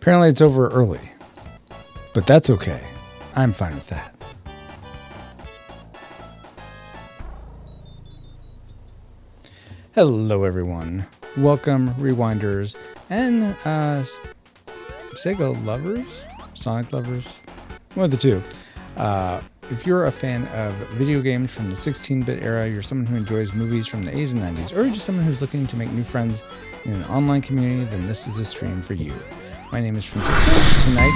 Apparently it's over early, but that's okay. I'm fine with that. Hello, everyone. Welcome, Rewinders and Sega lovers, Sonic lovers, one of the two. If you're a fan of video games from the 16-bit era, you're someone who enjoys movies from the 80s and 90s, or you're just someone who's looking to make new friends in an online community, then this is the stream for you. My name is Francisco. Tonight,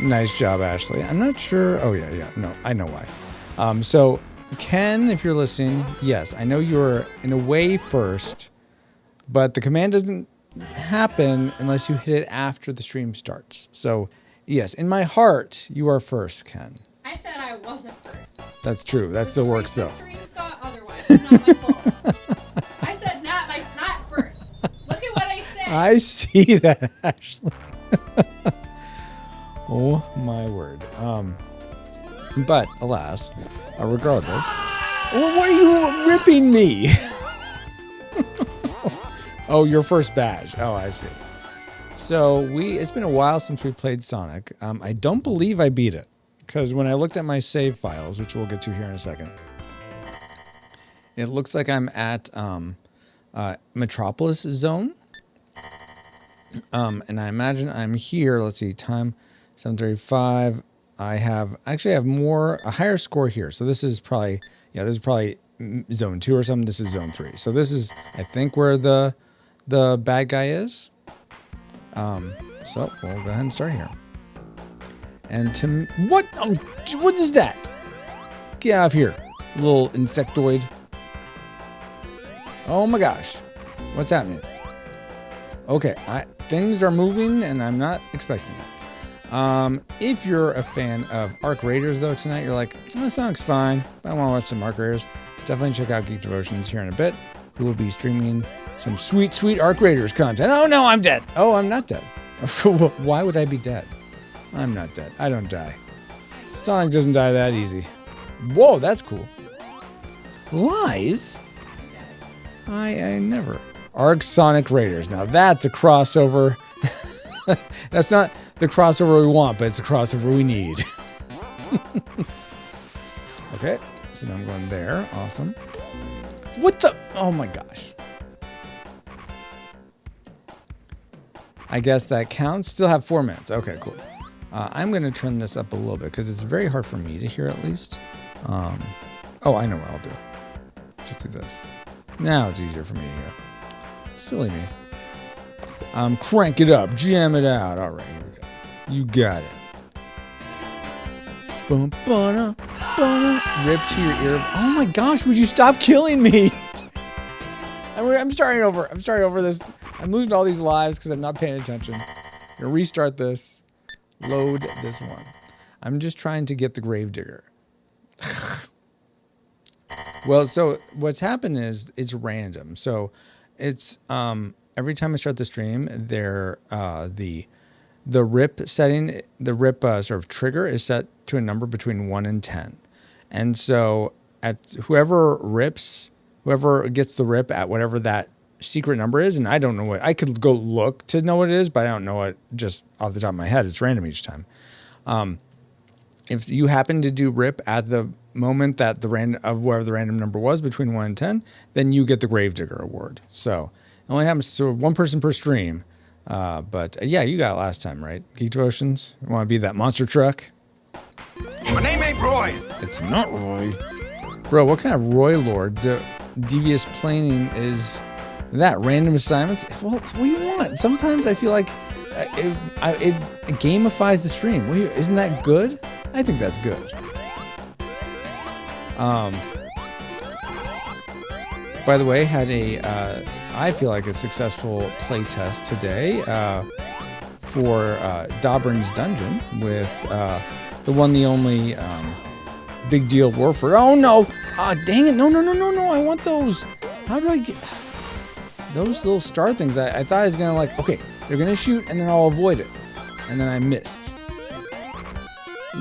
Nice job, Ashley. I'm not sure. Oh, yeah. No, I know why. So, Ken, if you're listening, yes, I know you're in a way first, but the command doesn't happen unless you hit it after the stream starts. So, yes, in my heart, you are first, Ken. I said I wasn't first. That's true. That still works, though. The streams thought otherwise. It's not my fault. I said not first. Look at what I said. I see that, Ashley. Oh, my word. But, alas, regardless... Well, why are you ripping me? Oh, your first badge. Oh, I see. So, it's been a while since we played Sonic. I don't believe I beat it. Because when I looked at my save files, which we'll get to here in a second, it looks like I'm at Metropolis Zone. And I imagine I'm here. Let's see, time 7:35. I have a higher score here. So this is probably zone 2 or something. This is zone 3. So this is, I think, where the bad guy is. So we'll go ahead and start here. And what? Oh, what is that? Get out of here, little insectoid. Oh my gosh, what's happening? Okay, things are moving and I'm not expecting it. If you're a fan of Arc Raiders though tonight, you're like, oh, Sonic's fine, but I want to watch some Arc Raiders. Definitely check out Geek Devotions here in a bit. We will be streaming some sweet Arc Raiders content. Oh no, I'm dead. Oh, I'm not dead. Why would I be dead? I'm not dead. I don't die. Sonic doesn't die that easy. Whoa, that's cool. Lies? I never. Arc Sonic Raiders. Now that's a crossover. That's not the crossover we want, but it's the crossover we need. Okay, so now I'm going there. Awesome. What the? Oh my gosh. I guess that counts. Still have 4 minutes. Okay, cool. I'm going to turn this up a little bit because it's very hard for me to hear at least. Oh, I know what I'll do. Just do this. Now it's easier for me to hear. Silly me. Crank it up. Jam it out. All right, here we go. You got it. Boom, ba-na, ba-na. Rip to your ear. Oh my gosh, would you stop killing me? I'm starting over. I'm starting over this. I'm losing all these lives because I'm not paying attention. I'm going to restart this. Load this one. I'm just trying to get the Gravedigger. Well, so what's happened is it's random. So it's every time I start the stream, the rip setting, the rip sort of trigger is set to a number between 1 and 10. And so at whoever gets the rip at whatever that secret number is, and I don't know what, I could go look to know what it is, but I don't know it just off the top of my head. It's random each time. If you happen to do rip at the moment that wherever the random number was between 1 and 10, then you get the Gravedigger award. So it only happens to one person per stream. But yeah, you got it last time, right? Geek Devotions? You want to be that monster truck? My name ain't Roy. It's not Roy. Bro, what kind of Roy lord devious planning is that? Random assignments? Well, what do you want? Sometimes I feel like it gamifies the stream. Isn't that good? I think that's good. By the way, had I feel like a successful play test today for Dobrin's Dungeon with the one, the only Big Deal Warford. Oh no! Dang it! No! I want those. How do I get those little star things? I thought I was gonna okay, they're gonna shoot and then I'll avoid it, and then I missed.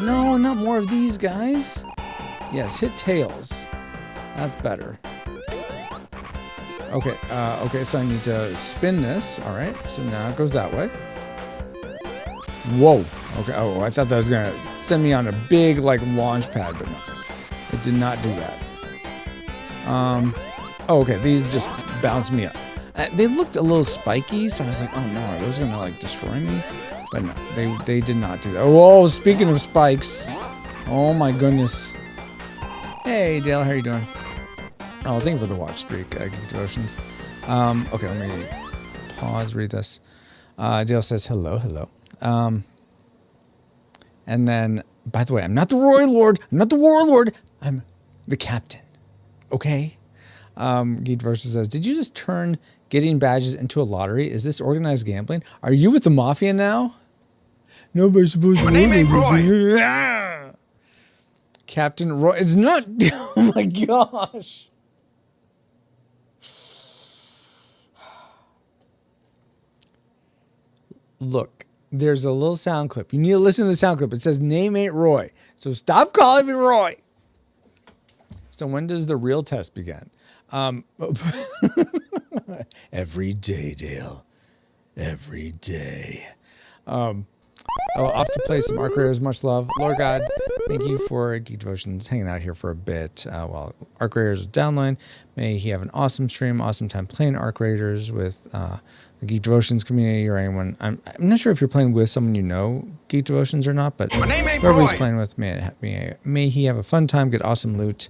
No, not more of these guys. Yes, hit tails. That's better. Okay, so I need to spin this. All right, so now it goes that way. Whoa. Okay, oh, I thought that was going to send me on a big, launch pad, but no. It did not do that. Oh, okay, these just bounced me up. They looked a little spiky, so I was like, oh no, are those going to, destroy me? But no, they did not do that. Whoa, speaking of spikes. Oh my goodness. Hey, Dale, how are you doing? Oh, thank you for the watch streak, Geek Devotions. Okay, let me pause, read this. Dale says, hello. And then, by the way, I'm not the Roy Lord. I'm not the Warlord. I'm the captain. Okay? Geek Versus says, did you just turn getting badges into a lottery? Is this organized gambling? Are you with the mafia now? Nobody's supposed to. My name ain't Roy. Captain Roy. It's not. Oh my gosh. Look, there's a little sound clip. You need to listen to the sound clip. It says name ain't Roy. So stop calling me Roy. So when does the real test begin? Every day, Dale. Every day. I'll off to play some Arc Raiders. Much love. Lord God, thank you for Geek Devotions hanging out here for a bit while Arc Raiders was downline. May he have an awesome stream, awesome time playing Arc Raiders with the Geek Devotions community or anyone. I'm not sure if you're playing with someone you know Geek Devotions or not, but whoever he's playing with, may he have a fun time, get awesome loot,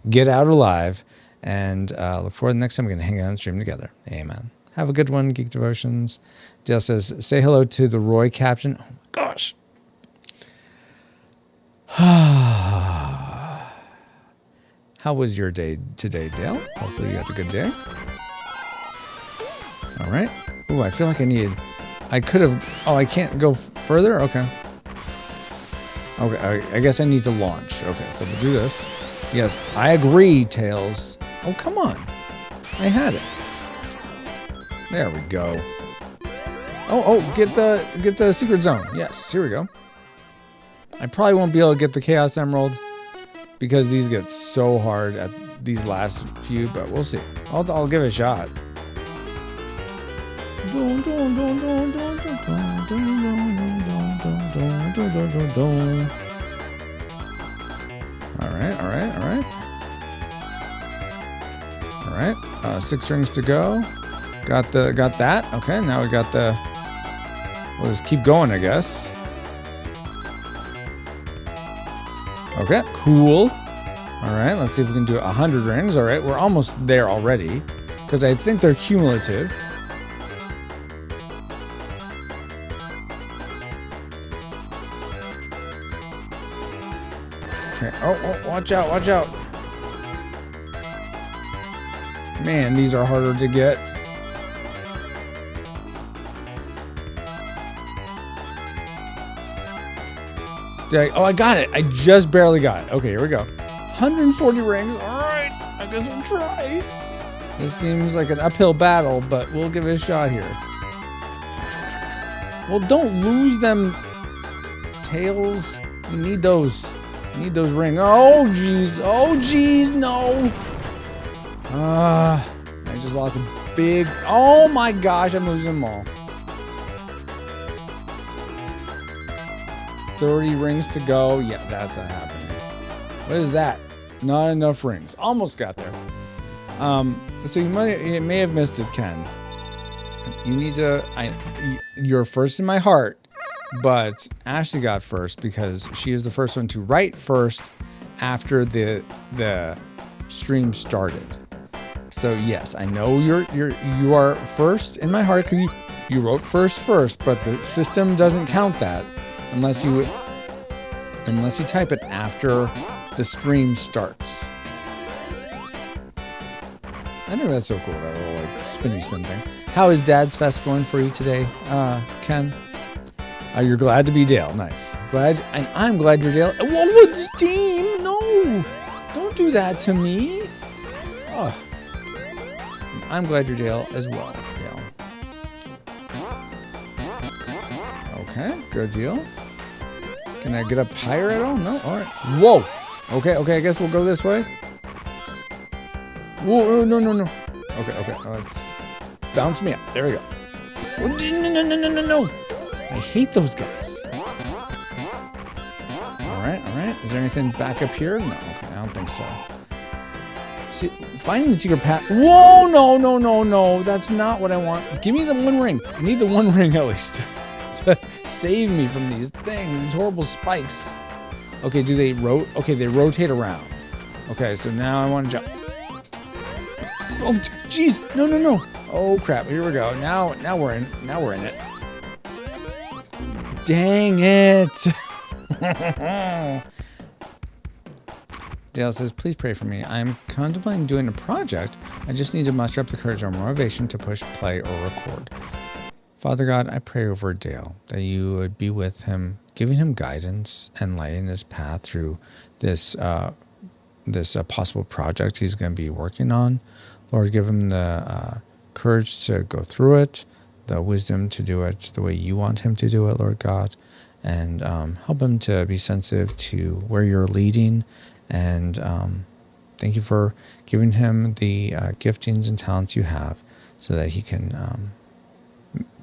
get out alive, and look forward to the next time we're going to hang out and stream together. Amen. Have a good one, Geek Devotions. Dale says, say hello to the Roy captain. Oh my gosh. How was your day today, Dale? Hopefully you had a good day. All right. Ooh, I feel like I could have, I can't go further? Okay. Okay, I guess I need to launch. Okay, so we'll do this. Yes, I agree, Tails. Oh, come on. I had it. There we go. Oh, get the secret zone. Yes, here we go. I probably won't be able to get the Chaos Emerald because these get so hard at these last few, but we'll see. I'll give it a shot. All right. 6 rings to go. Got that. Okay, now we got the. We'll just keep going, I guess. Okay, cool. All right, let's see if we can do 100 rings. All right, we're almost there already, because I think they're cumulative. Okay. Oh, watch out, watch out. Man, these are harder to get. I got it. I just barely got it. Okay, here we go. 140 rings. All right. I guess we'll try. This seems like an uphill battle, but we'll give it a shot here. Well, don't lose them, Tails. You need those. You need those rings. Oh, jeez. Oh, jeez. No. I just lost a big... Oh, my gosh. I'm losing them all. 30 rings to go. Yeah, that's not happening. What is that? Not enough rings. Almost got there. So you may have missed it, Ken. You need to... you're first in my heart, but Ashley got first because she was the first one to write first after the stream started. So yes, I know you are first in my heart because you wrote first, but the system doesn't count that unless you type it after the stream starts. I think that's so cool, that little like spinny spin thing. How is Dad's Fest going for you today, Ken? You're glad to be Dale. Nice. I'm glad you're Dale. Whoa, Steam! No! Don't do that to me. Oh. I'm glad you're Dale as well, Dale. Okay, good deal. Can I get up higher at all? No? Alright. Whoa! Okay, I guess we'll go this way. Whoa, no. Okay, let's bounce me up. There we go. No. I hate those guys. Alright. Is there anything back up here? No, okay, I don't think so. See, finding the secret path. Whoa, no. That's not what I want. Give me the one ring. I need the one ring at least. Save me from these things, these horrible spikes. Okay, do they rotate? Okay, they rotate around. Okay, so now I want to jump. Oh, jeez. No. Oh, crap. Here we go. Now we're in it. Dang it. Dale says, please pray for me. I'm contemplating doing a project. I just need to muster up the courage or motivation to push play or record. Father God, I pray over Dale that you would be with him, giving him guidance and lighting his path through this possible project he's going to be working on. Lord, give him the courage to go through it, the wisdom to do it the way you want him to do it, Lord God, and help him to be sensitive to where you're leading. And thank you for giving him the giftings and talents you have so that he can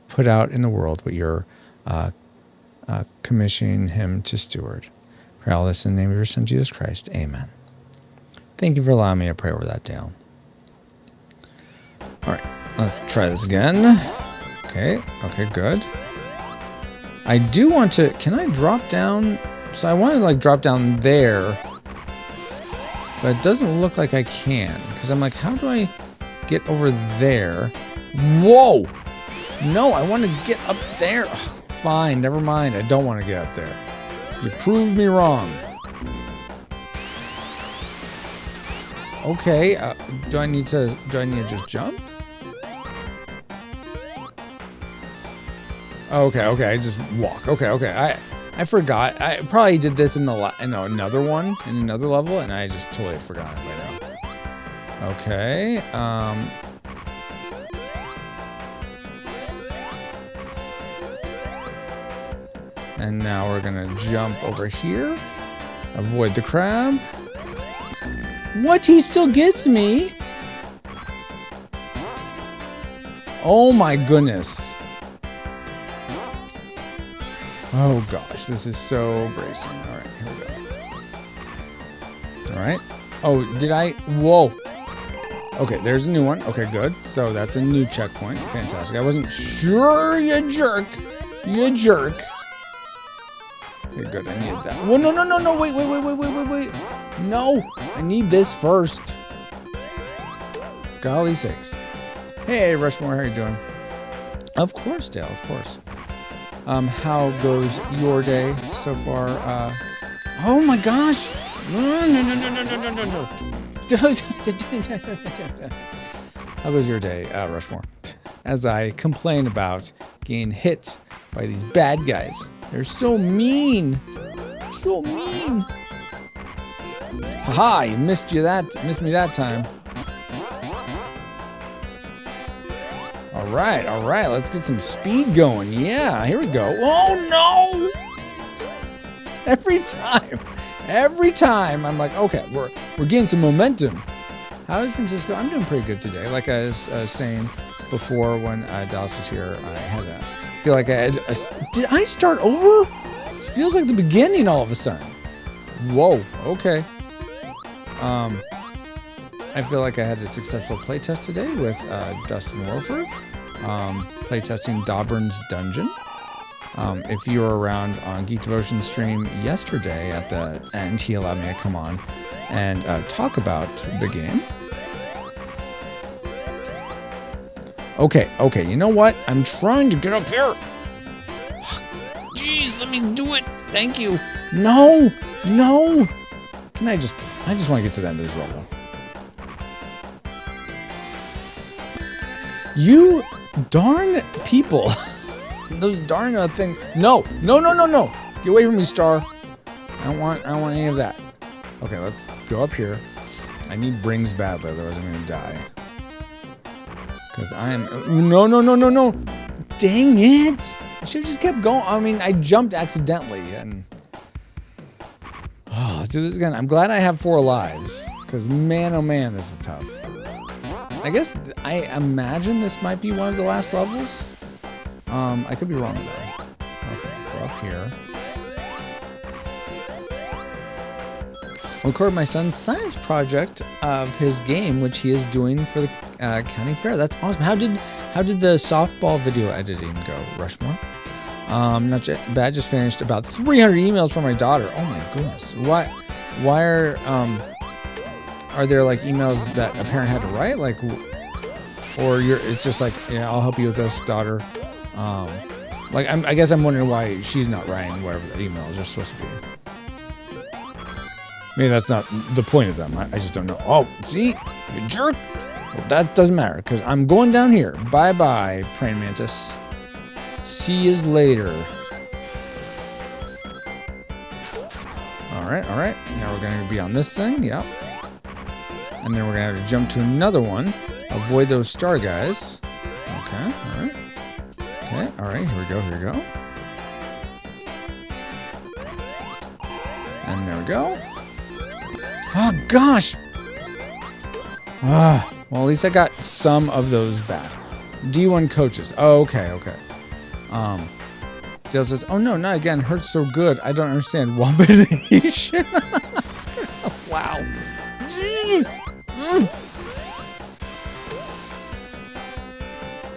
put out in the world what you're commissioning him to steward. Pray all this in the name of your Son, Jesus Christ. Amen. Thank you for allowing me to pray over that, Dale. All right, let's try this again. Okay, good. I do want to, can I drop down? So I want to like drop down there, but it doesn't look like I can, because I'm like, how do I get over there? Whoa! No, I want to get up there. Ugh, fine, never mind. I don't want to get up there. You proved me wrong. Okay, do I need to just jump? Okay, I just walk. Okay. I forgot. I probably did this in another one, in another level, and I just totally forgot it by now. Okay, and now we're gonna jump over here. Avoid the crab. What? He still gets me? Oh my goodness. Oh gosh, this is so bracing. All right, here we go. All right. Oh, did I? Whoa. Okay, there's a new one. Okay, good. So that's a new checkpoint. Fantastic. I wasn't sure, you jerk. You jerk. Okay, good. I needed that. Whoa, no. Wait. No, I need this first. Golly sakes. Hey, Rushmore, how are you doing? Of course, Dale, of course. How goes your day so far? Oh my gosh! How goes your day, Rushmore? As I complain about getting hit by these bad guys. They're so mean. So mean. Haha, you missed me that time. All right, let's get some speed going. Yeah, here we go. Oh no! Every time I'm like, okay, we're getting some momentum. How is Francisco? I'm doing pretty good today. Like I was saying before when Dallas was here, I feel like I had did I start over? It feels like the beginning all of a sudden. Whoa, okay. I feel like I had a successful playtest today with Dustin Wolford, playtesting Dobrin's Dungeon. If you were around on Geek Devotion stream yesterday at the end, he allowed me to come on and talk about the game. Okay, you know what? I'm trying to get up here. Jeez, let me do it. Thank you. No. I just want to get to the end of this level. You darn people. Those darn things. No. Get away from me, Star. I don't want any of that. Okay, let's go up here. I need rings badly, otherwise I'm gonna die. Because I am... No. Dang it. I should have just kept going. I mean, I jumped accidentally and... Oh, let's do this again. I'm glad I have 4 lives. Because man, oh man, this is tough. I guess I imagine this might be one of the last levels. I could be wrong though. Okay, go up here. Record my son's science project of his game, which he is doing for the county fair. That's awesome. How did the softball video editing go, Rushmore? Not bad. Just finished about 300 emails from my daughter. Oh my goodness. Why are there like emails that a parent had to write, like, or it's just like, yeah, I'll help you with this, daughter. Like, I guess I'm wondering why she's not writing whatever the emails are supposed to be. Maybe that's not the point of them. I just don't know. Oh, see? You jerk! Well, that doesn't matter, because I'm going down here. Bye-bye, praying mantis. See yous later. Alright, alright. Now we're going to be on this thing. Yep. And then we're going to have to jump to another one. Avoid those star guys. Okay, alright. Okay, alright. Here we go, here we go. And there we go. Oh, gosh! Ah, well, at least I got some of those back. D1 coaches. Oh, okay, okay. Dale says, oh no, not again. Hurts so good. I don't understand. Wombatation. Wow.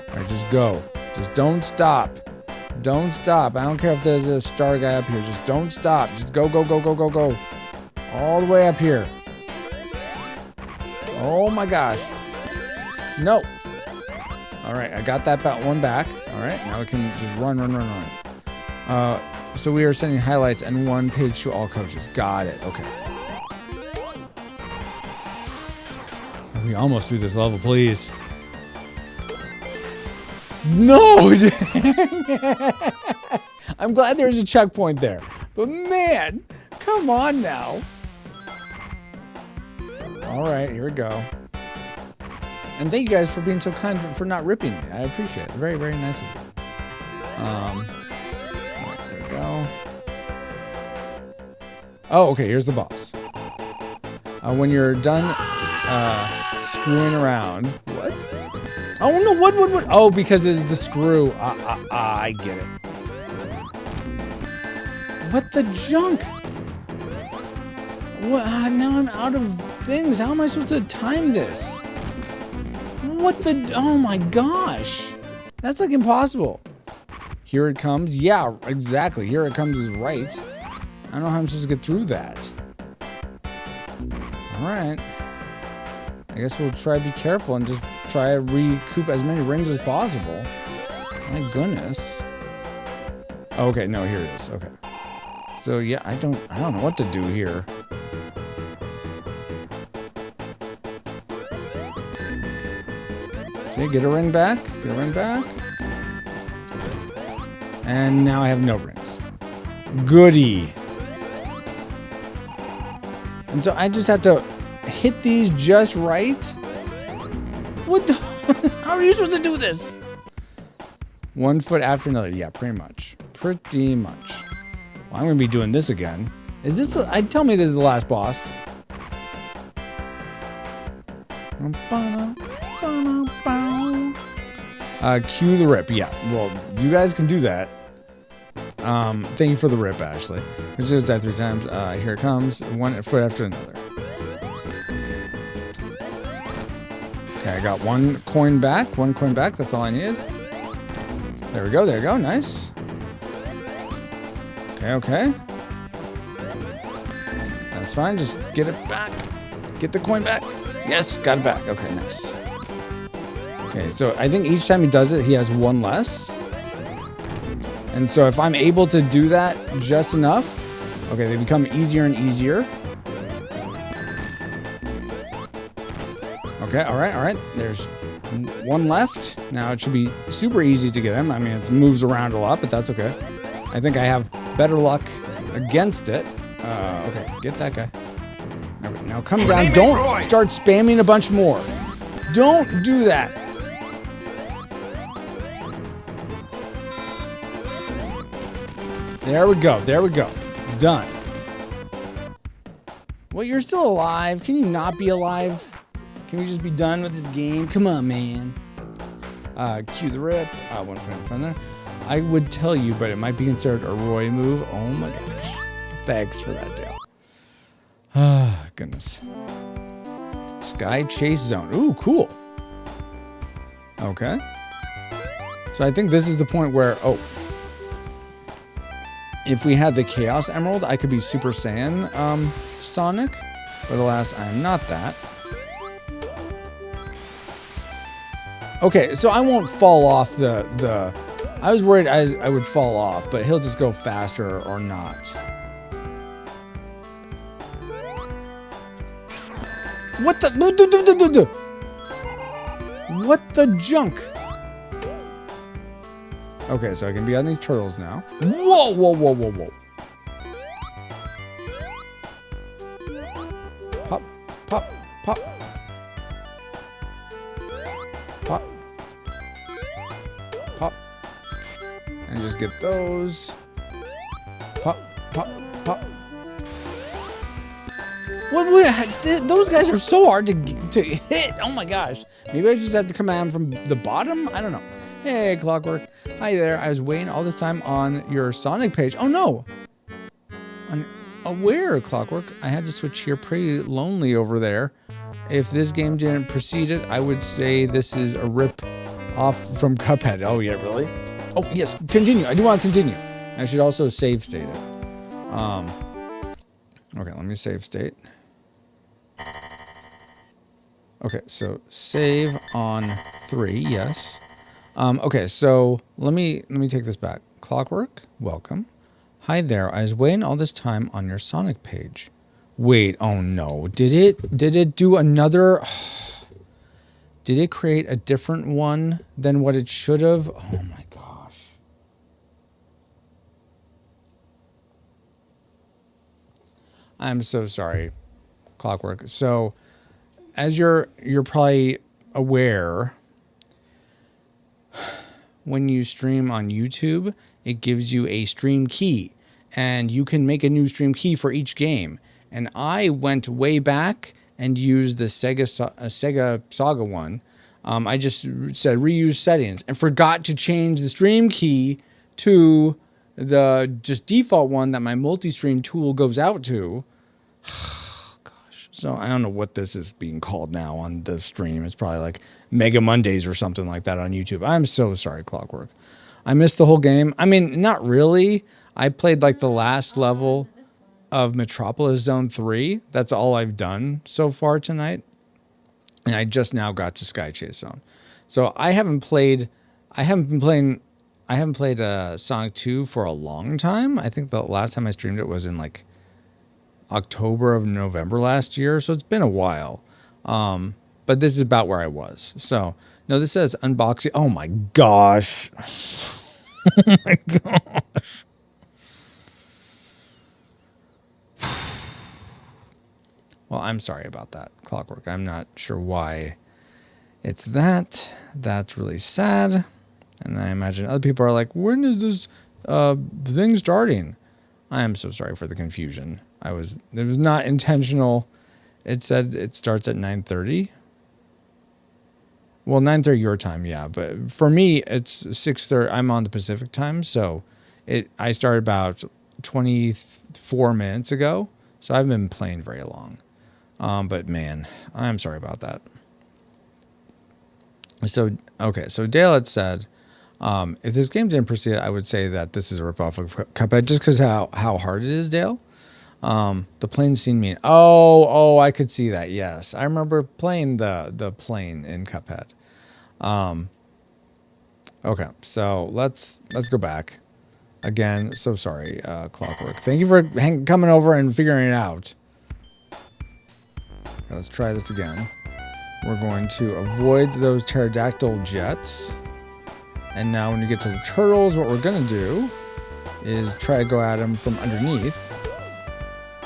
Alright, just go. Just don't stop. Don't stop. I don't care if there's a star guy up here. Just don't stop. Just go, go, go, go, go, go. All the way up here. Oh my gosh. No. Alright, I got that one back. Alright, now we can just run, run, run, run. So we are sending highlights and one page to all coaches. Got it. Okay. We almost through this level, please. No! I'm glad there's a checkpoint there. But man, come on now. Alright, here we go. And thank you guys for being so kind for not ripping me. I appreciate it. Very, very nice of you. Alright, there we go. Oh, okay, here's the boss. When you're done screwing around. What? Oh no, what? Oh, because it's the screw. I get it. What the junk? What? Now I'm out of things. How am I supposed to time this? What the? Oh my gosh. That's like impossible. Here it comes. Yeah, exactly. Here it comes is right. I don't know how I'm supposed to get through that. Alright. I guess we'll try to be careful and just try to recoup as many rings as possible. My goodness. Okay, no, here it is. Okay. So yeah, I don't know what to do here. Okay, get a ring back. Get a ring back. And now I have no rings. Goody. And so I just have to hit these just right. What the? How are you supposed to do this? One foot after another. Yeah, pretty much. Pretty much. Well, I'm going to be doing this again. Is this tell me this is the last boss. Cue the rip. Yeah, well, you guys can do that. Thank you for the rip, Ashley. We just died 3 times. Here it comes. One foot after another. Okay, I got one coin back. One coin back. That's all I needed. There we go. There we go. Nice. Okay, okay. That's fine. Just get it back. Get the coin back. Yes, got it back. Okay, nice. Okay, so I think each time he does it, he has one less. And so if I'm able to do that just enough, okay, they become easier and easier. Okay, all right. There's one left. Now it should be super easy to get him. I mean, it moves around a lot, but that's okay. I think I have better luck against it. Okay, get that guy. All right, now come down. Don't start spamming a bunch more. Don't do that. There we go. There we go. Done. Well, you're still alive. Can you not be alive? Can we just be done with this game? Come on, man. Cue the rip. One friend there. I would tell you, but it might be considered a Roy move. Oh my gosh. Thanks for that, Dale. Ah, goodness. Sky Chase Zone. Ooh, cool. Okay. So I think this is the point where, if we had the Chaos Emerald, I could be Super Saiyan Sonic, but alas, I am not that. Okay, so I won't fall off the I was worried I would fall off, but he'll just go faster or not. What the? What the junk? Okay, so I can be on these turtles now. Whoa, whoa, whoa, whoa, whoa. Pop, pop, pop. Pop. Pop. And just get those. Pop, pop, pop. Those guys are so hard to hit. Oh my gosh. Maybe I just have to come at them from the bottom? I don't know. Hey, Clockwork. Hi there. I was waiting all this time on your Sonic page. Oh no. Where, Clockwork? I had to switch here. Pretty lonely over there. If this game didn't precede it, I would say this is a rip off from Cuphead. Oh yeah, really? Oh yes, continue. I do want to continue. I should also save state it. Okay, let me save state. Okay, so save on 3, yes. Okay, so let me take this back. Clockwork, welcome. Hi there. I was waiting all this time on your Sonic page. Wait, oh no. Did it do another? Did it create a different one than what it should have? Oh my gosh. I'm so sorry, Clockwork. So, as you're probably aware, when you stream on YouTube, it gives you a stream key, and you can make a new stream key for each game. And I went way back and used the Sega Saga one. I just said reuse settings and forgot to change the stream key to the just default one that my multi-stream tool goes out to. Gosh. So I don't know what this is being called now on the stream. It's probably like Mega Mondays or something like that on YouTube. I'm so sorry, Clockwork. I missed the whole game. I mean, not really. I played like the last level of Metropolis Zone 3. That's all I've done so far tonight. And I just now got to Sky Chase Zone. So I haven't played Sonic 2 for a long time. I think the last time I streamed it was in like October of November last year. So it's been a while. But this is about where I was. So no, this says unboxing. Oh my gosh. Oh my gosh. Well, I'm sorry about that, Clockwork. I'm not sure why it's that. That's really sad. And I imagine other people are like, when is this thing starting? I am so sorry for the confusion. It was not intentional. It said it starts at 9:30. Well, 9:30 your time, yeah. But for me, it's 6:30. I'm on the Pacific time, so I started about 24 minutes ago. So I haven't been playing very long. But man, I'm sorry about that. So, okay. So Dale had said, if this game didn't proceed, I would say that this is a ripoff of Cuphead just because how hard it is, Dale. The plane scene mean. Oh, I could see that. Yes. I remember playing the plane in Cuphead. Okay. So let's go back again. So sorry, Clockwork. Thank you for coming over and figuring it out. Let's try this again. We're going to avoid those pterodactyl jets. And now when you get to the turtles, what we're going to do is try to go at them from underneath,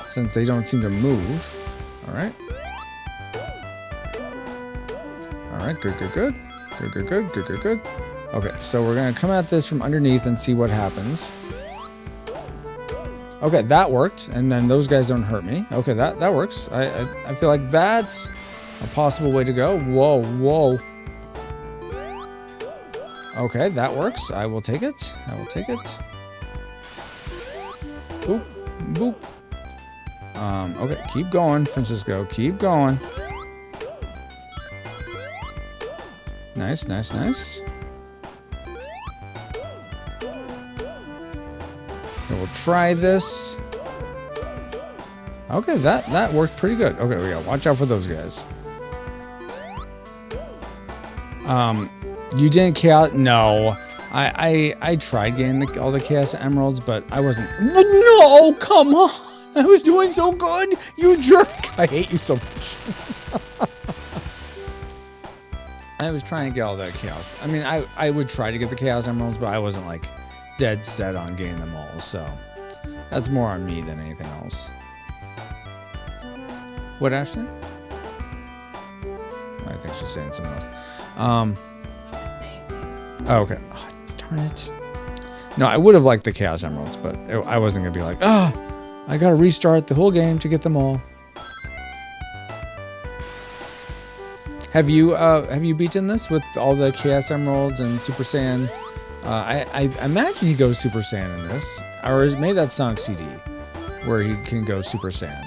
since they don't seem to move. All right. All right, good. Okay, so we're going to come at this from underneath and see what happens. Okay, that worked, and then those guys don't hurt me. Okay, that works. I feel like that's a possible way to go. Whoa. Okay, that works. I will take it. Boop. Okay, keep going, Francisco. Keep going. Nice. We'll try this. Okay, that worked pretty good. Okay, we gotta watch out for those guys. You didn't kill out? No. I tried getting all the Chaos Emeralds, but I wasn't. No, come on! I was doing so good, you jerk! I hate you so much. I was trying to get all the Chaos. I mean, I would try to get the Chaos Emeralds, but I wasn't like dead set on getting them all. So that's more on me than anything else. What, Ashley? I think she's saying something else. I'm just saying things. Oh, okay. Oh, darn it. No, I would have liked the Chaos Emeralds, but I wasn't going to be like, I got to restart the whole game to get them all. Have you beaten this with all the Chaos Emeralds and Super Saiyan? I imagine he goes Super Saiyan in this. Or maybe that's Sonic CD, where he can go Super Saiyan.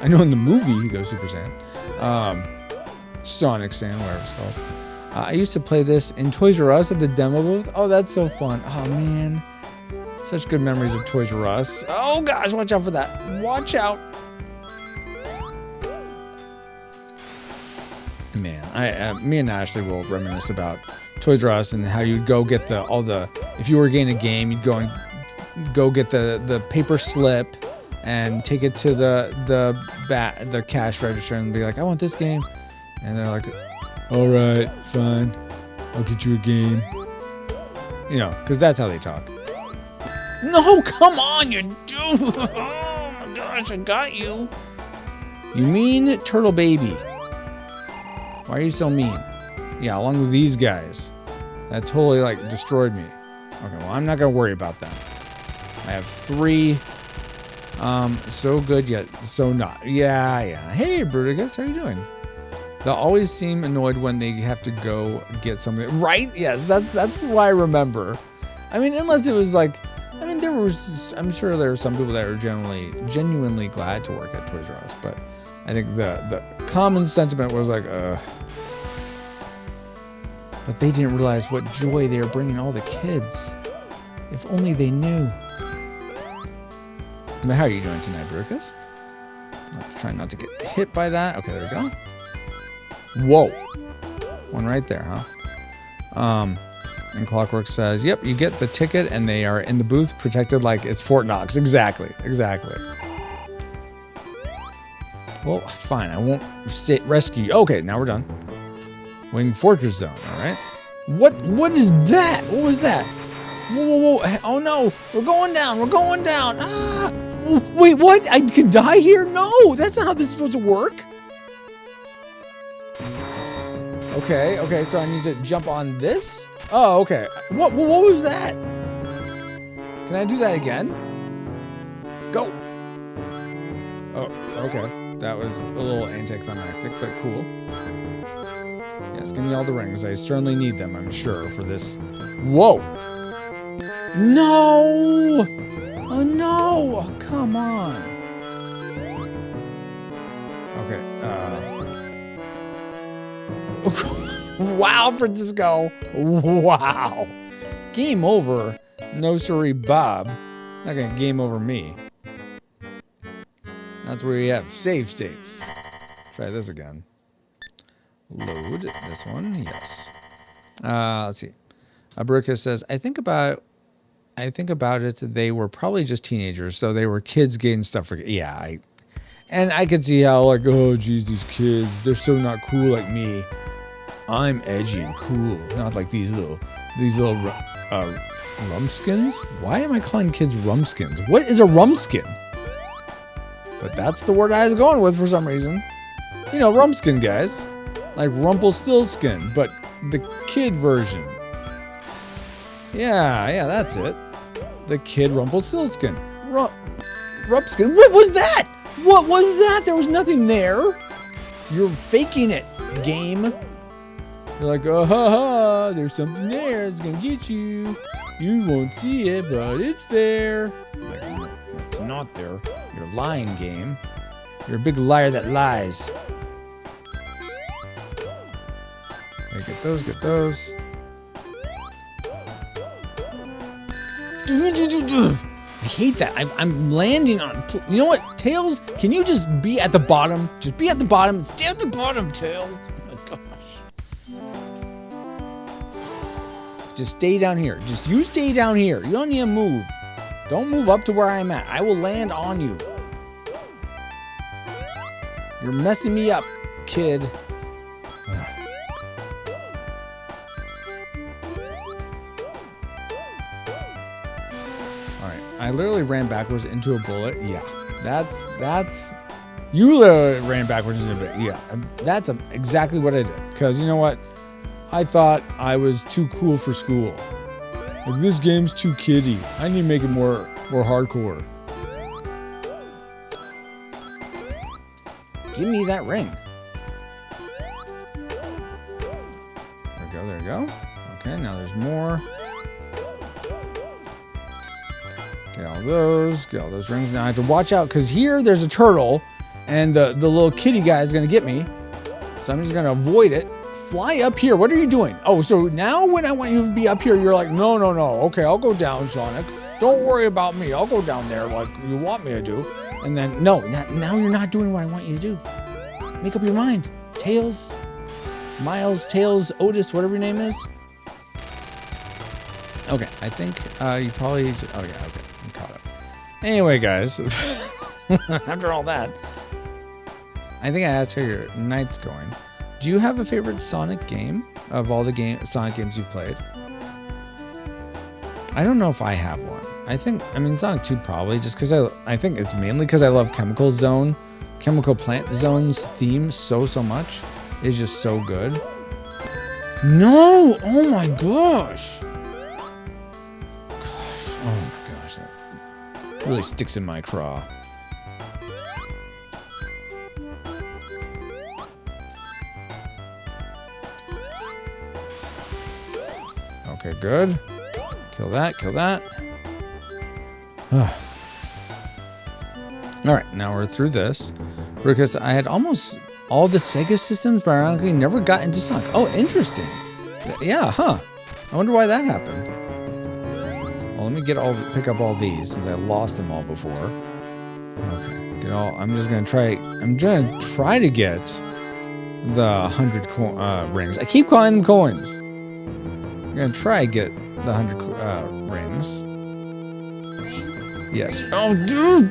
I know in the movie he goes Super Saiyan. Sonic Saiyan, whatever it's called. I used to play this in Toys R Us at the demo booth. Oh, that's so fun. Oh, man. Such good memories of Toys R Us. Oh, gosh, watch out for that. Watch out. Man, me and Ashley will reminisce about Toys R Us and how you'd go get if you were getting a game, you'd go get the paper slip and take it to the cash register and be like, I want this game. And they're like, all right, fine. I'll get you a game. You know, because that's how they talk. No, come on, you do. Oh my gosh, I got you. You mean Turtle Baby. Why are you so mean? Yeah, along with these guys. That totally, destroyed me. Okay, well, I'm not going to worry about that. I have 3. So good yet so not. Yeah. Hey, Bruticus, how are you doing? They'll always seem annoyed when they have to go get something. Right? Yes, that's why I remember. I mean, unless it was I'm sure there were some people that were genuinely glad to work at Toys R Us, but I think the common sentiment was like, but they didn't realize what joy they were bringing all the kids. If only they knew. But how are you doing tonight, Bruticus? Let's try not to get hit by that. Okay, there we go. Whoa. One right there, huh? And Clockwork says, yep, you get the ticket and they are in the booth protected like it's Fort Knox. Exactly. Well, fine. I won't rescue you. Okay, now we're done. Wing Fortress Zone, all right? What is that? What was that? Whoa. Oh, no. We're going down. Ah. Wait, what? I could die here? No, that's not how this is supposed to work. Okay, so I need to jump on this? Oh, okay. What was that? Can I do that again? Go. Oh, okay. That was a little anticlimactic, but cool. Yes, give me all the rings. I certainly need them, I'm sure, for this. Whoa! No! Oh, no! Oh, come on. Okay, wow, Francisco! Wow! Game over. No sorry, Bob. Not gonna game over me. That's where you have save states. Try this again. Load this one. Yes. Let's see. Abrika says, I think about it. They were probably just teenagers, so they were kids getting stuff for. Yeah, and I could see how oh geez, these kids, they're so not cool like me. I'm edgy and cool, not like these little rumskins. Why am I calling kids rumskins? What is a rumskin? But that's the word I was going with for some reason. You know, rumskin guys. Like Rumpelstiltskin, but the kid version. Yeah, that's it. The kid Rumpelstiltskin. Rumpskin. What was that? What was that? There was nothing there. You're faking it, game. You're like, oh, ha, ha, there's something there. It's going to get you. You won't see it, but it's there. Like, no, it's not there. You're lying, game. You're a big liar that lies. Okay, get those. I hate that. I'm landing on. You know what, Tails? Can you just be at the bottom? Just be at the bottom. Stay at the bottom, Tails. Oh my gosh. Just stay down here. Just you stay down here. You don't need to move. Don't move up to where I'm at. I will land on you. You're messing me up, kid. All right. I literally ran backwards into a bullet. Yeah. That's you literally ran backwards into a bullet. Yeah. That's exactly what I did. Because you know what? I thought I was too cool for school. Like, this game's too kiddie. I need to make it more hardcore. Give me that ring. There we go. Okay, now there's more. Get all those rings. Now I have to watch out because here there's a turtle and the little kitty guy is gonna get me. So I'm just gonna avoid it. Fly up here. What are you doing? Oh, so now when I want you to be up here, you're like, no. Okay, I'll go down, Sonic. Don't worry about me. I'll go down there like you want me to do. And then, no, now you're not doing what I want you to do. Make up your mind. Tails, Miles, Tails, Otis, whatever your name is. Okay, I think you probably... Oh, yeah, okay. I'm caught up. Anyway, guys, after all that, I think I asked how your night's going. Do you have a favorite Sonic game of all the Sonic games you've played? I don't know if I have one. I mean, Sonic 2 probably, just because I think it's mainly because I love Chemical Plant Zone's theme so much. It's just so good. No! Oh my gosh! Oh my gosh, that really sticks in my craw. Okay, good. Kill that. Alright, now we're through this. Because I had almost all the Sega systems, but ironically never got into Sonic. Oh, interesting. Yeah, huh. I wonder why that happened. Well, let me pick up all these since I lost them all before. Okay, I'm gonna try to get the 100 rings. I keep calling them coins. I'm gonna try to get the 100 rings. Yes. Oh, dude,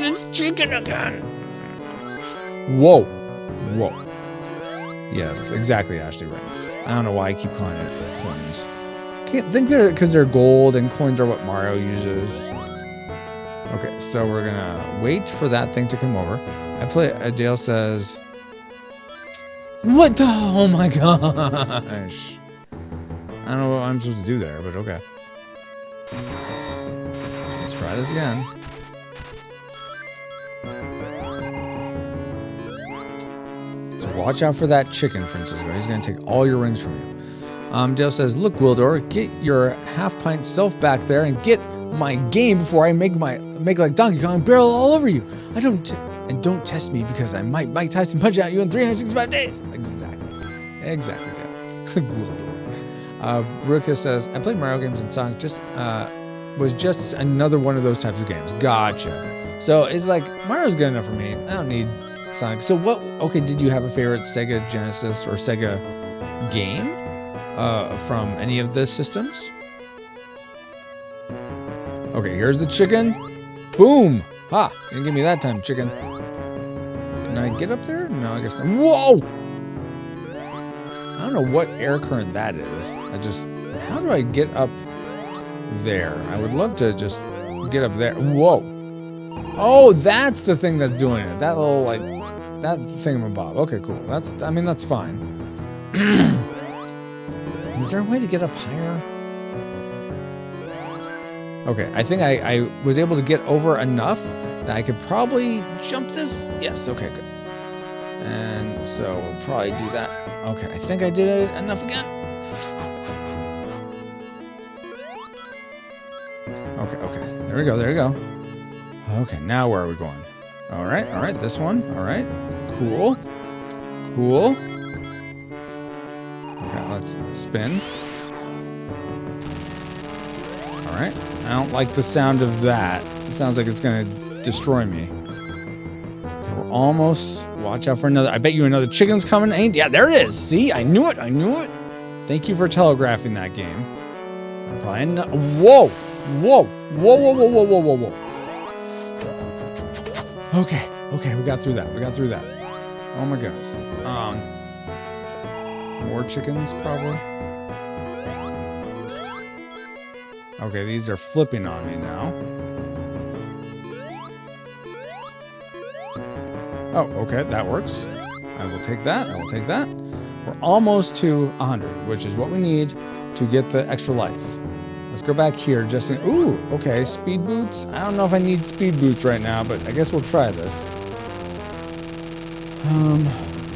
it's chicken again. Whoa. Yes, exactly, Ashley rings. I don't know why I keep calling it coins. Can't think because they're gold and coins are what Mario uses. Okay, so we're gonna wait for that thing to come over. Dale says, what the? Oh my gosh. I don't know what I'm supposed to do there, but okay. Let's try this again. So watch out for that chicken, Francisco. He's going to take all your rings from you. Dale says, look, Wildor, get your half-pint self back there and get my game before I make like Donkey Kong and barrel all over you. Don't test me because I might Mike Tyson punch out you in 365 days. Exactly, Dale. Wildor. Ruka says, I played Mario games and Sonic was just another one of those types of games. Gotcha. So it's like, Mario's good enough for me. I don't need Sonic. So did you have a favorite Sega Genesis or Sega game from any of the systems? Okay, here's the chicken. Boom. Ha, you didn't give me that time, chicken. Can I get up there? No, I guess not. Whoa! I don't know what air current that is. How do I get up there? I would love to just get up there. Whoa. Oh, that's the thing that's doing it. That little, that thingamabob. Okay, cool. That's fine. Is there a way to get up higher? Okay, I think I was able to get over enough that I could probably jump this. Yes, okay, good. And so we'll probably do that. Okay, I think I did it enough again. Okay. There we go. Okay, now where are we going? All right, this one. All right, cool. Okay, let's spin. All right, I don't like the sound of that. It sounds like it's gonna destroy me. Okay, we're almost. Watch out for another. I bet you another chicken's coming. Yeah, there it is. See, I knew it. Thank you for telegraphing that game. I'm probably not. Whoa! Whoa! Whoa! Whoa! Whoa! Whoa! Whoa! Whoa! Whoa! Okay. Okay. We got through that. We got through that. Oh my goodness. More chickens, probably. Okay, these are flipping on me now. Oh, okay, that works. I will take that. I will take that. We're almost to 100, which is what we need to get the extra life. Let's go back here just in... Ooh, okay, speed boots. I don't know if I need speed boots right now, but I guess we'll try this.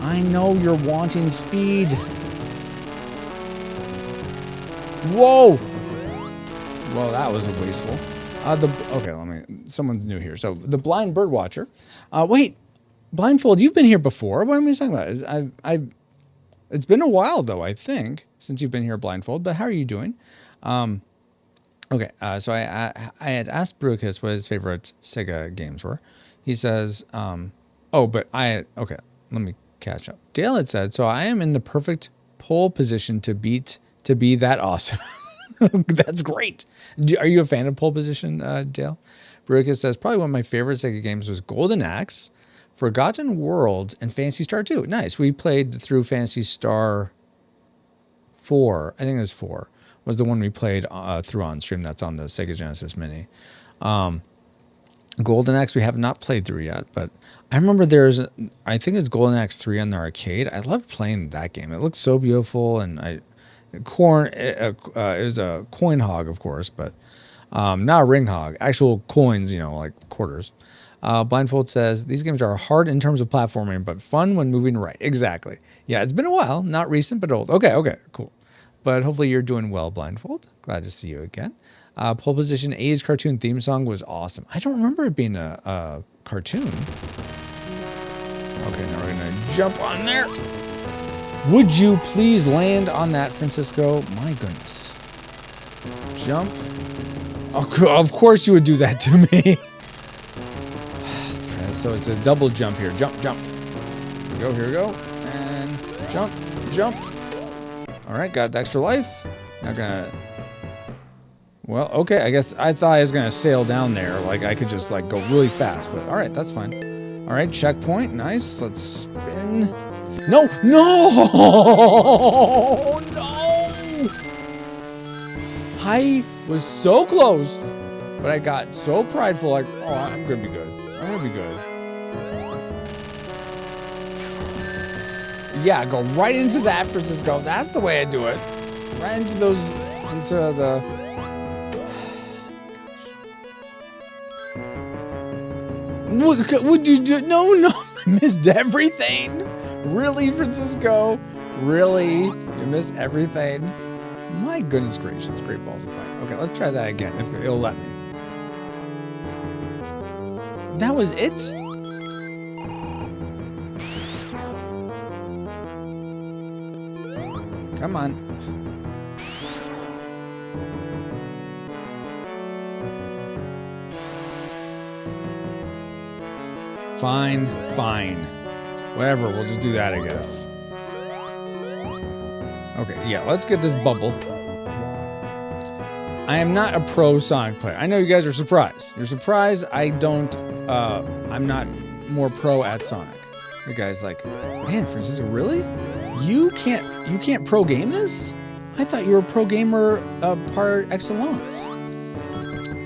I know you're wanting speed. Whoa! Well, that was wasteful. Okay, let me... Someone's new here. So, the blind bird watcher. Wait. Blindfold, you've been here before. What am I talking about? It's been a while, though, I think, since you've been here, Blindfold. But how are you doing? Okay, so I had asked Brucus what his favorite Sega games were. He says, okay, let me catch up. Dale had said, so I am in the perfect pole position to be that awesome. That's great. Are you a fan of pole position, Dale? Brucus says, probably one of my favorite Sega games was Golden Axe, Forgotten Worlds, and Phantasy Star 2. Nice. We played through Phantasy Star 4. I think it was 4. Was the one we played through on stream. That's on the Sega Genesis Mini. Golden Axe we have not played through yet, but I remember I think it's Golden Axe 3 on the arcade. I loved playing that game. It looked so beautiful, and it was a coin hog, of course, but not a ring hog. Actual coins, like quarters. Blindfold says, these games are hard in terms of platforming, but fun when moving right. Exactly. Yeah, it's been a while. Not recent, but old. Okay, cool. But hopefully you're doing well, Blindfold. Glad to see you again. Pole Position A's cartoon theme song was awesome. I don't remember it being a cartoon. Okay, now we're going to jump on there. Would you please land on that, Francisco? My goodness. Jump. Of course you would do that to me. So it's a double jump here. Jump. Here we go. And jump. All right, got the extra life. Not gonna... Well, okay, I guess I thought I was gonna sail down there. Like, I could just, go really fast. But, all right, that's fine. All right, checkpoint. Nice. Let's spin. No! I was so close, but I got so prideful, I'm gonna be good. Yeah, go right into that, Francisco. That's the way I do it. Right into the... Would you do... No, I missed everything. Really, Francisco? Really? You missed everything? My goodness gracious, great balls of fire. Okay, let's try that again, if it'll let me. That was it? Come on. Fine. Whatever, we'll just do that, I guess. Okay, yeah, let's get this bubble. I am not a pro Sonic player. I know you guys are surprised. You're surprised I'm not more pro at Sonic. You guys man, Francisco, really? You can't pro game this? I thought you were a pro gamer par excellence.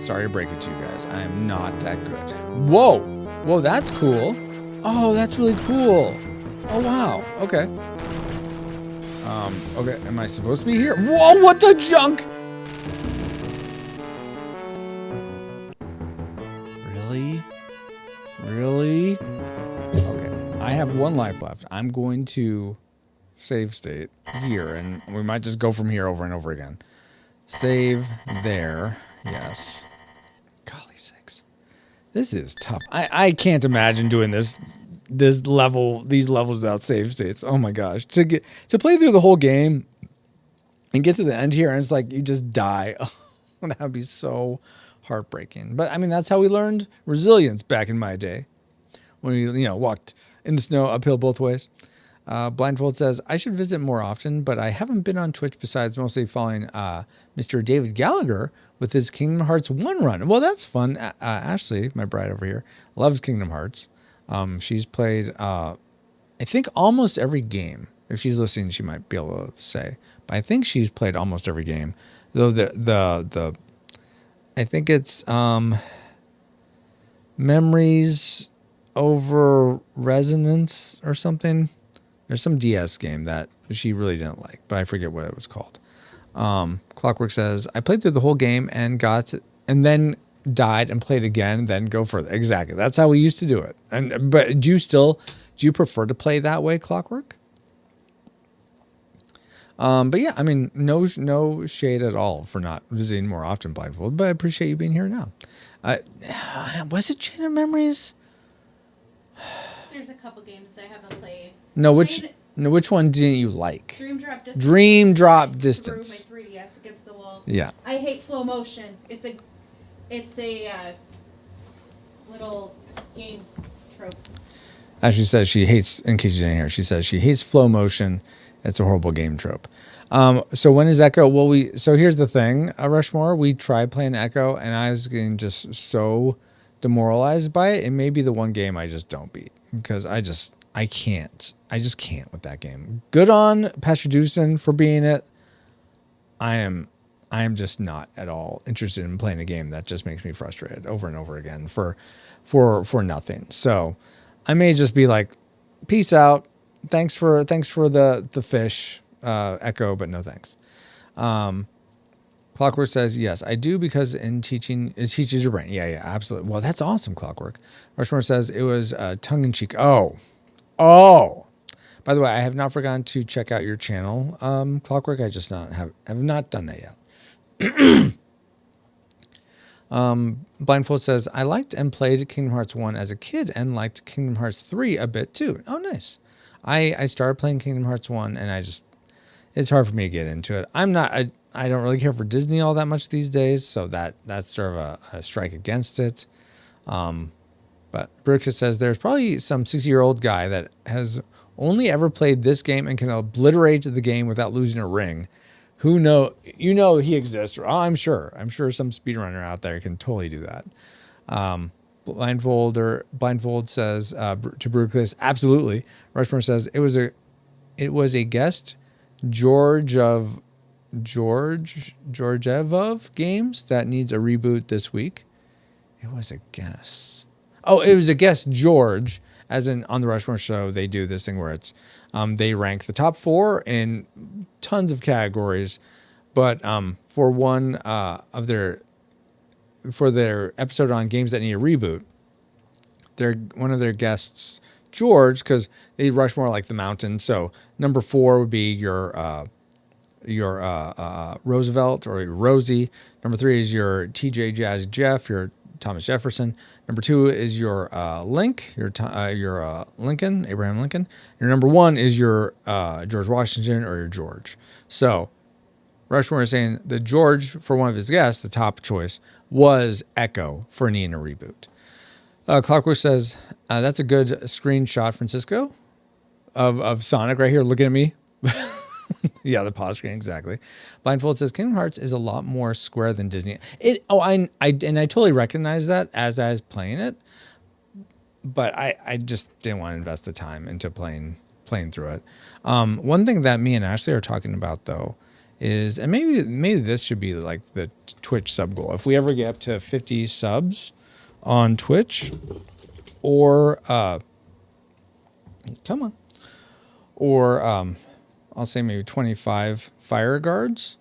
Sorry to break it to you guys. I am not that good. Whoa, that's cool. Oh, that's really cool. Oh, wow. Okay. Okay, am I supposed to be here? Whoa, what the junk? Really? Okay, I have one life left. I'm going to save state here, and we might just go from here over and over again. Save there. Yes. Golly sakes. This is tough. I can't imagine doing these levels without save states. Oh my gosh. To play through the whole game and get to the end here, and it's like you just die. Oh, that would be so heartbreaking. But I mean, that's how we learned resilience back in my day, when we walked in the snow uphill both ways. Blindfold says, I should visit more often, but I haven't been on Twitch besides mostly following Mr. David Gallagher with his Kingdom Hearts 1 run. Well, that's fun. Ashley, my bride over here, loves Kingdom Hearts. She's played, I think, almost every game. If she's listening, she might be able to say. But I think she's played almost every game. Though I think it's Memories Over Resonance or something. There's some DS game that she really didn't like, but I forget what it was called. Clockwork says, I played through the whole game and then died and played again, then go further. Exactly. That's how we used to do it. But do you prefer to play that way, Clockwork? But yeah, I mean, no shade at all for not visiting more often, Blindfold, but I appreciate you being here now. Was it Chain of Memories? There's a couple games I haven't played. Which one didn't you like? Dream Drop Distance. Dream Drop Distance. Threw my 3DS against the wall. Yeah. I hate flow motion. It's a little game trope. As she says, she hates, in case you didn't hear, she says she hates flow motion. It's a horrible game trope. So when is Ecco? Well, so here's the thing, Rushmore. We tried playing Ecco, and I was getting just so demoralized by it. It may be the one game I just don't beat because I just can't with that game. Good on Pastor Dewson for being it. I am just not at all interested in playing a game that just makes me frustrated over and over again for nothing. So I may just be like, peace out. Thanks for the fish, Ecco, but no thanks. Clockwork says, yes, I do because in teaching, it teaches your brain. Yeah, absolutely. Well, that's awesome, Clockwork. Rushmore says it was tongue-in-cheek. Oh. By the way, I have not forgotten to check out your channel, Clockwork. I just have not done that yet. Blindfold says, I liked and played Kingdom Hearts 1 as a kid and liked Kingdom Hearts 3 a bit too. Oh, nice. I started playing Kingdom Hearts 1 and it's hard for me to get into it. I don't really care for Disney all that much these days, so that's sort of a strike against it. But Brooke says there's probably some 60-year-old guy that has only ever played this game and can obliterate the game without losing a ring. Who know? You know he exists. Oh, I'm sure some speedrunner out there can totally do that. Blindfold says to Brooklyn, absolutely. Rushmore says it was a guest Georgievov games that needs a reboot this week. It was a guess. Oh, it was a guest George, as in on the Rushmore show. They do this thing where it's they rank the top 4 in tons of categories, but for one of their episode on games that need a reboot, one of their guests, George, because they rush more like the mountain. So number 4 would be your Roosevelt or your Rosie. Number 3 is your TJ Jazz Jeff, your Thomas Jefferson. Number 2 is your Link, your Lincoln, Abraham Lincoln. Your number 1 is your George Washington or your George. So Rushmore is saying the George for one of his guests, the top choice, was Ecco for needing a reboot. Clockwork says, that's a good screenshot, Francisco, of Sonic right here looking at me. Yeah, the pause screen, exactly. Blindfold says Kingdom Hearts is a lot more square than Disney. I totally recognize that as I was playing it, but I just didn't want to invest the time into playing through it. One thing that me and Ashley are talking about though is, and maybe this should be like the Twitch sub goal. If we ever get up to 50 subs on Twitch, or I'll say maybe 25 fire guards.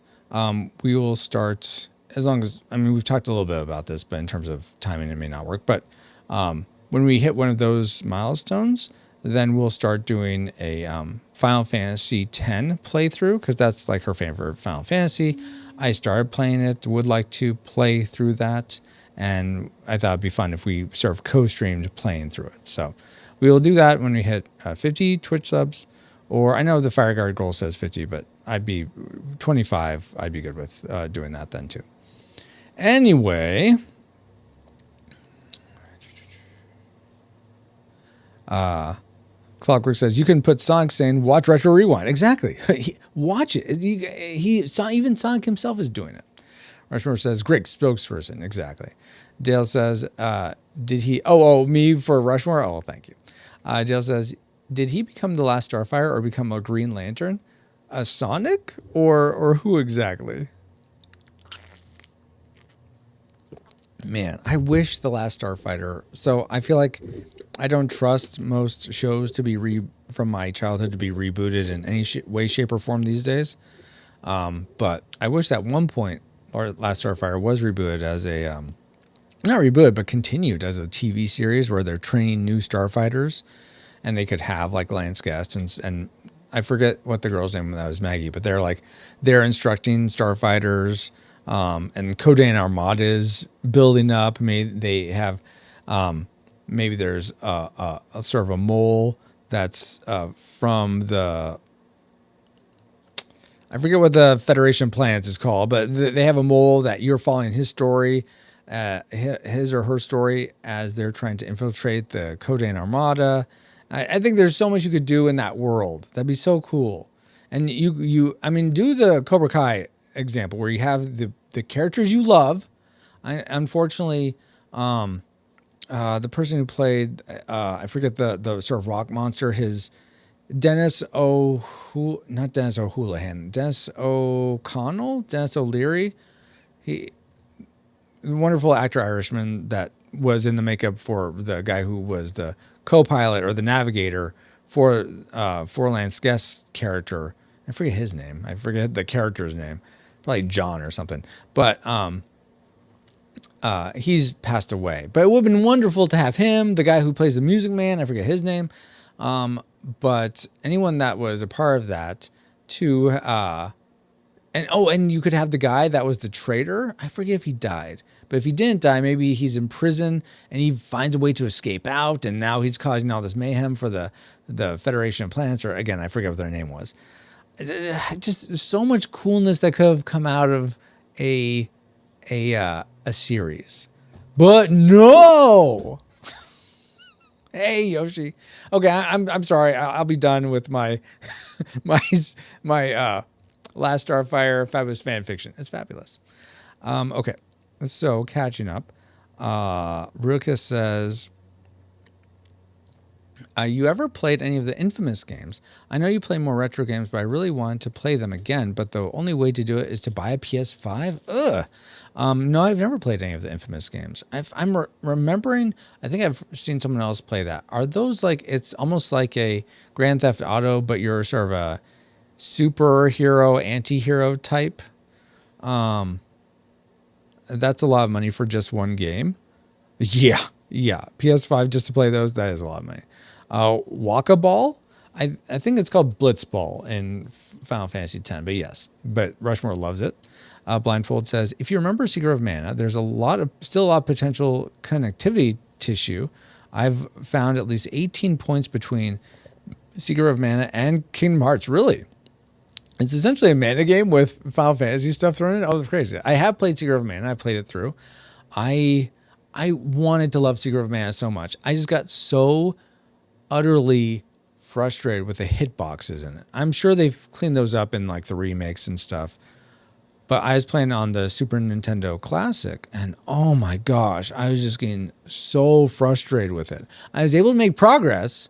We will start, as long as, we've talked a little bit about this, but in terms of timing, it may not work. But when we hit one of those milestones, then we'll start doing a Final Fantasy X playthrough, because that's like her favorite Final Fantasy. I started playing it, would like to play through that, and I thought it'd be fun if we sort of co-streamed playing through it. So we will do that when we hit 50 Twitch subs. Or I know the fire guard goal says 50, but I'd be 25. I'd be good with doing that then too. Anyway, Clockwork says, you can put Sonic saying, watch Retro Rewind. Exactly. Watch it. Even Sonic himself is doing it. Rushmore says, great spokesperson. Exactly. Dale says, did he... Oh, me for Rushmore? Oh, thank you. Dale says, did he become the last Starfire or become a Green Lantern? A Sonic? Or who exactly? Man, I wish the last Starfighter... So I feel like I don't trust most shows to be from my childhood to be rebooted in any way, shape, or form these days. But I wish at one point, or Last Starfire was rebooted as a... not rebooted, but continued as a TV series where they're training new starfighters, and they could have like Lance Guest and I forget what the girl's name that was Maggie, but they're instructing starfighters, and Codan Armada is building up. Maybe they have, maybe there's a sort of a mole that's from the. I forget what the Federation Planets is called, but they have a mole that you're following his story, his or her story as they're trying to infiltrate the Codan Armada. I think there's so much you could do in that world. That'd be so cool. And I mean, do the Cobra Kai example where you have the characters you love. Unfortunately, the person who played, I forget the sort of rock monster, not Dennis O'Houlihan, Dennis O'Connell, Dennis O'Leary. Wonderful actor Irishman that was in the makeup for the guy who was the co-pilot or the navigator for Lance Guest's character. I forget his name. I forget the character's name. Probably John or something. But he's passed away. But it would have been wonderful to have him, the guy who plays the Music Man. I forget his name. But anyone that was a part of that to and you could have the guy that was the traitor. I forget if he died, but if he didn't die, maybe he's in prison and he finds a way to escape out, and now he's causing all this mayhem for the Federation of Planets, or again, I forget what their name was. Just so much coolness that could have come out of a series, but no. Hey Yoshi. Okay, I'm sorry. I'll be done with my my Last Starfire fabulous fan fiction. It's fabulous. Okay, so catching up. Rilke says, you ever played any of the Infamous games? I know you play more retro games, but I really want to play them again. But the only way to do it is to buy a PS5. Ugh. No, I've never played any of the Infamous games. I'm remembering, I think I've seen someone else play that. Are those like, it's almost like a Grand Theft Auto, but you're sort of a superhero, anti-hero type? That's a lot of money for just one game. Yeah. PS5 just to play those, that is a lot of money. Waka Ball? I think it's called Blitzball in Final Fantasy X, but yes. But Rushmore loves it. Blindfold says, if you remember Secret of Mana, there's still a lot of potential connectivity tissue. I've found at least 18 points between Secret of Mana and Kingdom Hearts. Really? It's essentially a mana game with Final Fantasy stuff thrown in. Oh, that's crazy. I have played Secret of Mana. I played it through. I wanted to love Secret of Mana so much. I just got so utterly frustrated with the hitboxes in it. I'm sure they've cleaned those up in like the remakes and stuff. But I was playing on the Super Nintendo Classic, and oh my gosh, I was just getting so frustrated with it. I was able to make progress,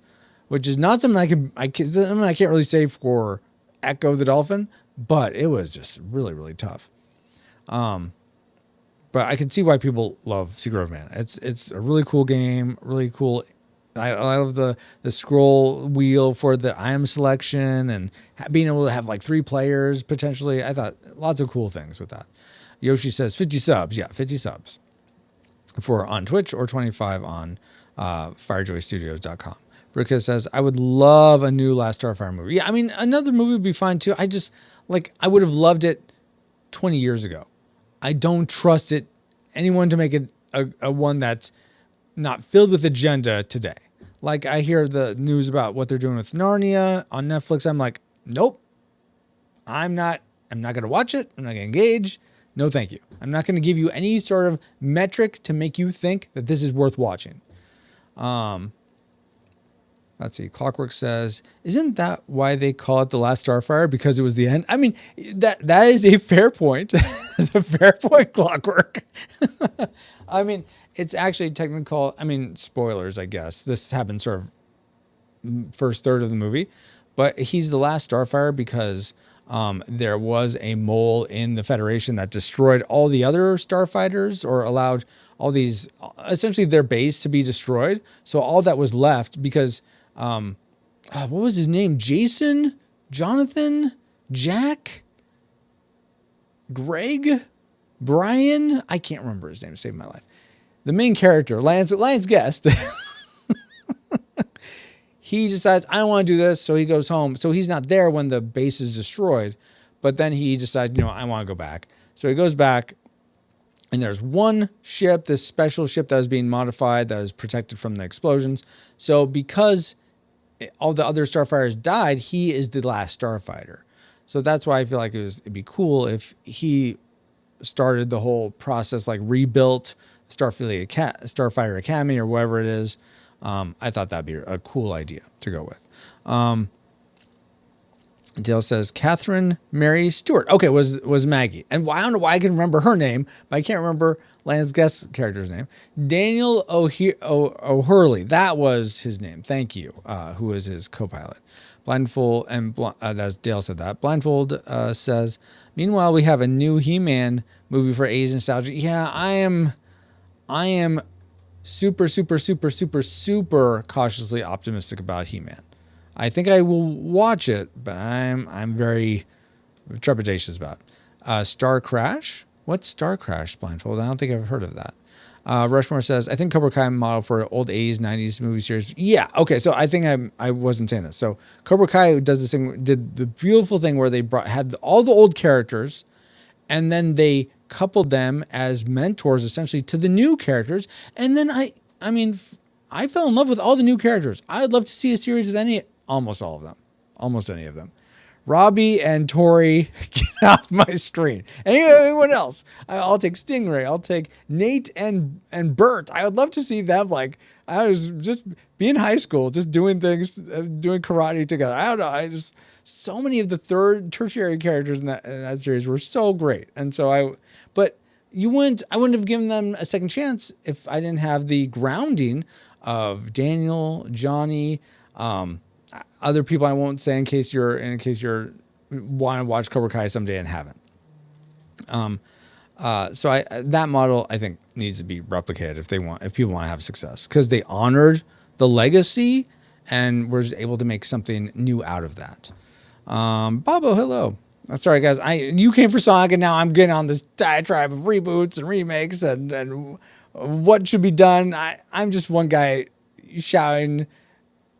which is not something I can't really say for Ecco the Dolphin, but it was just really, really tough. But I can see why people love Secret of Mana. It's a really cool game, really cool. I love the scroll wheel for the item selection and being able to have like 3 players potentially. I thought lots of cool things with that. Yoshi says 50 subs. Yeah, 50 subs for on Twitch or 25 on firejoystudios.com. Bricka says, I would love a new Last Starfire movie. Yeah, I mean, another movie would be fine too. I would have loved it 20 years ago. I don't trust anyone to make it a one that's not filled with agenda today. Like I hear the news about what they're doing with Narnia on Netflix. I'm like, nope, I'm not going to watch it. I'm not going to engage. No, thank you. I'm not going to give you any sort of metric to make you think that this is worth watching. Let's see. Clockwork says, "Isn't that why they call it the last Starfire? Because it was the end." I mean, that is a fair point. It's a fair point, Clockwork. I mean, it's actually technical. I mean, spoilers, I guess. This happened sort of first third of the movie, but he's the last Starfire because there was a mole in the Federation that destroyed all the other starfighters, or allowed all these, essentially their base, to be destroyed. So all that was left, because what was his name? Jason, Jonathan, Jack, Greg, Brian. I can't remember his name to save my life. The main character, Lance Guest. He decides, I don't want to do this. So he goes home. So he's not there when the base is destroyed, but then he decides, I want to go back. So he goes back, and there's one ship, this special ship that was being modified, that was protected from the explosions. So because all the other Starfighters died, he is the last Starfighter. So that's why I feel like it'd be cool if he started the whole process, like rebuilt Starfighter Academy or whatever it is. I thought that'd be a cool idea to go with. Dale says Catherine Mary Stewart. Okay, was Maggie. And I don't know why I can remember her name, but I can't remember Lance Guest's character's name. Daniel O'Hurley. That was his name. Thank you. Who was his co-pilot. Blindfold, and that's Dale said that. Blindfold says, meanwhile, we have a new He-Man movie for Asian nostalgia. Yeah, I am super cautiously optimistic about He-Man. I think I will watch it, but I'm very trepidatious about it. Star Crash? What's Star Crash, Blindfold? I don't think I've heard of that. Rushmore says, I think Cobra Kai model for old 80s, 90s movie series. Yeah, okay, so I think I wasn't saying this. So Cobra Kai did the beautiful thing where they had all the old characters, and then they coupled them as mentors essentially to the new characters. And then I fell in love with all the new characters. I would love to see a series with almost any of them. Robbie and Tori, get off my screen. Anyone else? I'll take Stingray. I'll take Nate and Bert. I would love to see them. Like, I was just being high school, just doing things, doing karate together. I don't know. So many of the tertiary characters in that series were so great. And so I wouldn't have given them a second chance if I didn't have the grounding of Daniel, Johnny, other people I won't say in case you're want to watch Cobra Kai someday and haven't. So that model I think needs to be replicated if people want to have success, because they honored the legacy and were just able to make something new out of that. Bobo, hello. Sorry guys, you came for Sonic and now I'm getting on this diatribe of reboots and remakes and what should be done. I'm just one guy shouting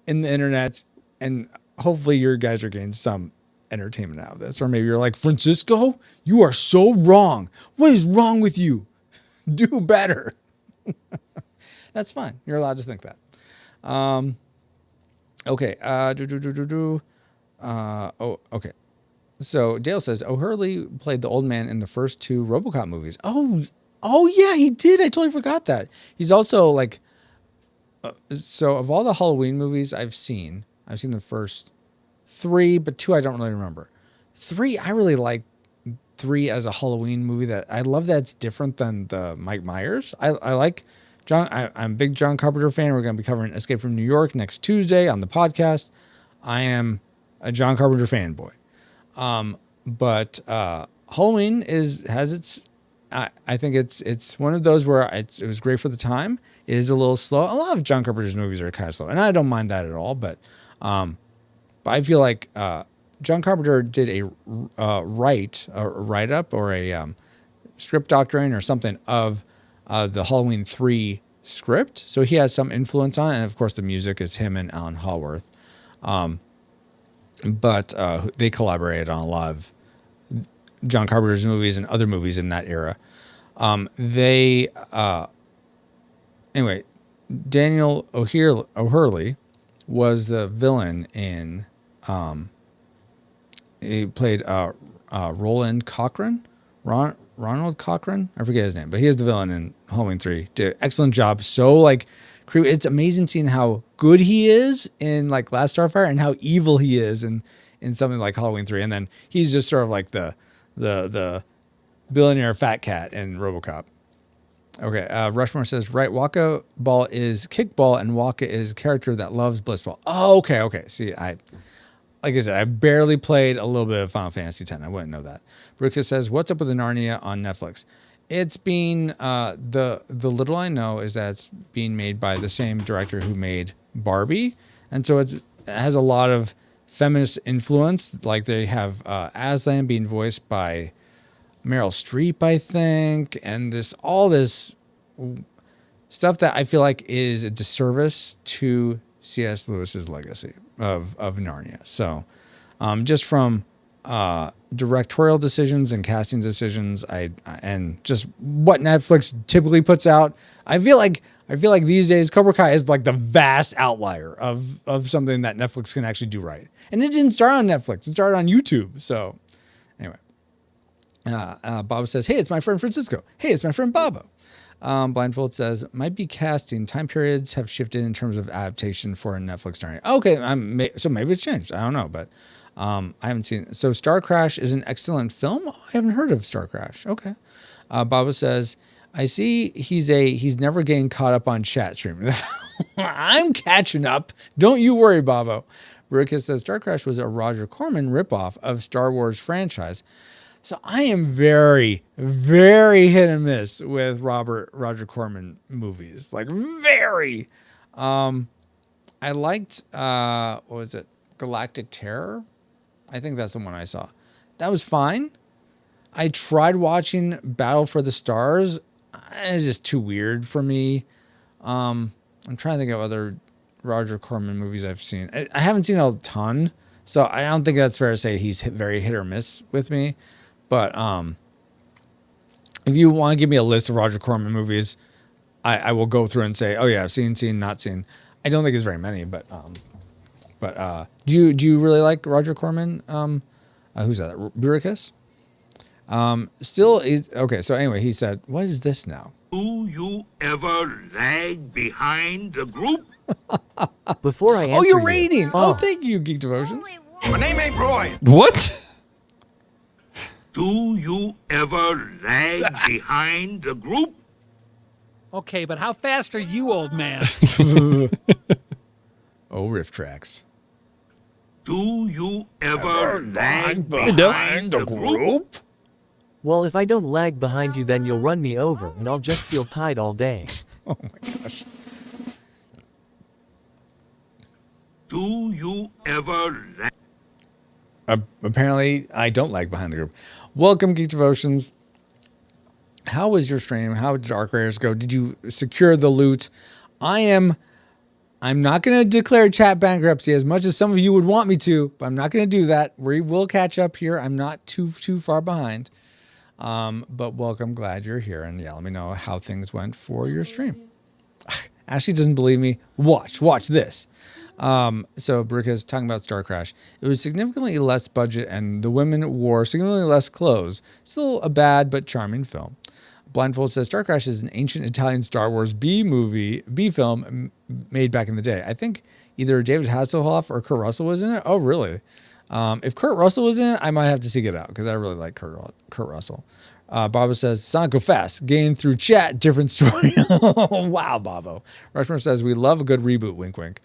in the internet, and hopefully you guys are getting some entertainment out of this. Or maybe you're like, Francisco, you are so wrong. What is wrong with you? Do better. That's fine. You're allowed to think that. Okay. Okay. So Dale says, O'Hurley played the old man in the first two RoboCop movies. Oh yeah, he did. I totally forgot that. He's also like, so of all the Halloween movies I've seen the first 3, but 2 I don't really remember. 3, I really like 3 as a Halloween movie. That I love that it's different than the Mike Myers. I like John. I'm a big John Carpenter fan. We're going to be covering Escape from New York next Tuesday on the podcast. I am a John Carpenter fanboy. But Halloween has its. I think it's one of those where it was great for the time. It is a little slow. A lot of John Carpenter's movies are kind of slow, and I don't mind that at all. But I feel like John Carpenter did a write-up or a script doctoring or something of the Halloween 3 script. So he has some influence on it. And of course the music is him and Alan Hallworth. But they collaborated on a lot of John Carpenter's movies and other movies in that era. Anyway, Daniel O'Hurley was the villain in, he played Roland Cochrane, Ronald Cochrane. I forget his name, but he is the villain in Halloween 3. Did an excellent job. So like It's amazing seeing how good he is in like Last Starfire and how evil he is in something like Halloween 3. And then he's just sort of like the billionaire fat cat in RoboCop. Okay, Rushmore says, right, Waka Ball is kickball and Waka is a character that loves Blitzball. Oh, okay. See, like I said, I barely played a little bit of Final Fantasy X. I wouldn't know that. Bruca says, what's up with the Narnia on Netflix? It's being, the little I know is that it's being made by the same director who made Barbie. And so it has a lot of feminist influence. Like they have Aslan being voiced by Meryl Streep, I think, and all this stuff that I feel like is a disservice to C.S. Lewis's legacy of Narnia. So, just from directorial decisions and casting decisions, and just what Netflix typically puts out, I feel like these days Cobra Kai is like the vast outlier of something that Netflix can actually do right. And it didn't start on Netflix; it started on YouTube. So, anyway. Bob says, hey, it's my friend Francisco. Hey, it's my friend Bobo. Blindfold says, might be casting. Time periods have shifted in terms of adaptation for a Netflix Narnia. Okay, so maybe it's changed. I don't know, but I haven't seen it. So Star Crash is an excellent film. Oh, I haven't heard of Star Crash. Okay. Bobo says, I see he's never getting caught up on chat stream. I'm catching up. Don't you worry, Bobo. Baricus says, Star Crash was a Roger Corman ripoff of Star Wars franchise. So I am very, very hit and miss with Roger Corman movies. Like very. I liked what was it? Galactic Terror? I think that's the one I saw. That was fine. I tried watching Battle for the Stars. It's just too weird for me. I'm trying to think of other Roger Corman movies I've seen. I haven't seen a ton, so I don't think that's fair to say he's very hit or miss with me. But if you want to give me a list of Roger Corman movies, I will go through and say, oh yeah, seen, not seen. I don't think it's very many, but do you really like Roger Corman? Who's that? Buricus? Still is okay. So anyway, he said, what is this now? Do you ever lag behind the group? Before I answer Oh, you're rating. Oh, Oh, thank you, Geek Devotions. My name ain't Roy. What? Do you ever lag behind the group? Okay, but how fast are you, old man? Oh, riff tracks. Do you ever lag behind the group? well, if I don't lag behind you, then you'll run me over, and I'll just feel tied all day. Oh my gosh. Do you ever lag? Apparently, I don't lag behind the group. Welcome, Geek Devotions. How was your stream? How did Arc Raiders go? Did you secure the loot? I'm not going to declare chat bankruptcy as much as some of you would want me to, but I'm not going to do that. We will catch up here. I'm not too far behind. But welcome. Glad you're here. And yeah, let me know how things went for your stream. Ashley doesn't believe me. Watch this. So Brica's talking about Star Crash. It was significantly less budget and the women wore significantly less clothes. Still a bad but charming film. Blindfold says Star Crash is an ancient Italian Star Wars B film made back in the day. I think either David Hasselhoff or Kurt Russell was in it. Oh, really? If Kurt Russell was in it, I might have to seek it out because I really like Kurt Russell. Bobo says, Sonic go fast. Gain through chat. Different story. Wow, Bobo. Rushmore says, we love a good reboot. Wink, wink.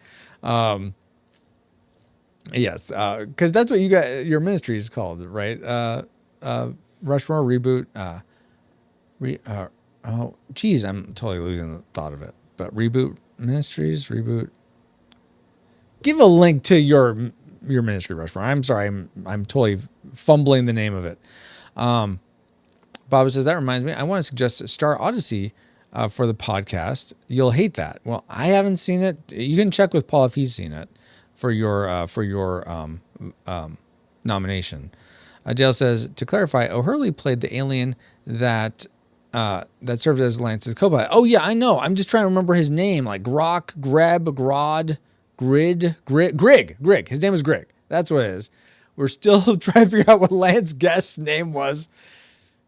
Yes, because that's what you got. Your ministry is called, right? Rushmore reboot. Oh, geez, I'm totally losing the thought of it. But reboot ministries, reboot. Give a link to your ministry, Rushmore. I'm sorry, I'm totally fumbling the name of it. Bob says that reminds me. I want to suggest Star Odyssey for the podcast. You'll hate that. Well, I haven't seen it. You can check with Paul if he's seen it for your nomination. Dale says, to clarify, O'Hurley played the alien that served as Lance's co-pilot. Oh yeah, I know. I'm just trying to remember his name, like Grok, Greb, Grod, Grig. His name is Grig. That's what it is. We're still trying to figure out what Lance Guest's name was.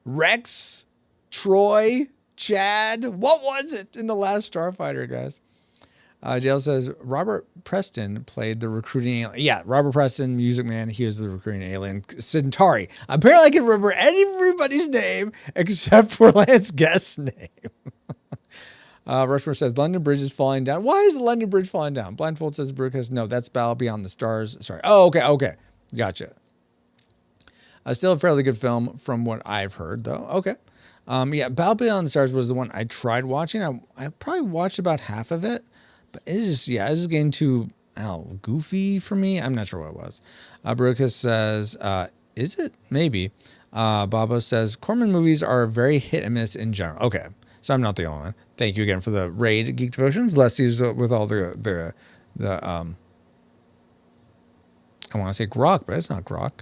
Rex, Troy, Chad. What was it in the last Starfighter, guys? JL says Robert Preston played the recruiting alien. Yeah, Robert Preston, Music Man. He was the recruiting alien. Centauri. Apparently, I can remember everybody's name except for Lance Guest's name. Rushmore says London Bridge is falling down. Why is the London Bridge falling down? Blindfold says Brucus. No, that's Battle Beyond the Stars. Sorry. Oh, okay. Gotcha. Still a fairly good film from what I've heard, though. Okay. Yeah, Battle Beyond the Stars was the one I tried watching. I probably watched about half of it, but it's just getting too goofy for me. I'm not sure what it was. Brucus says, is it? Maybe. Babo says, Corman movies are very hit and miss in general. Okay, so I'm not the only one. Thank you again for the raid, Geek Devotions. Leslie's with all the I want to say grok, but it's not grok.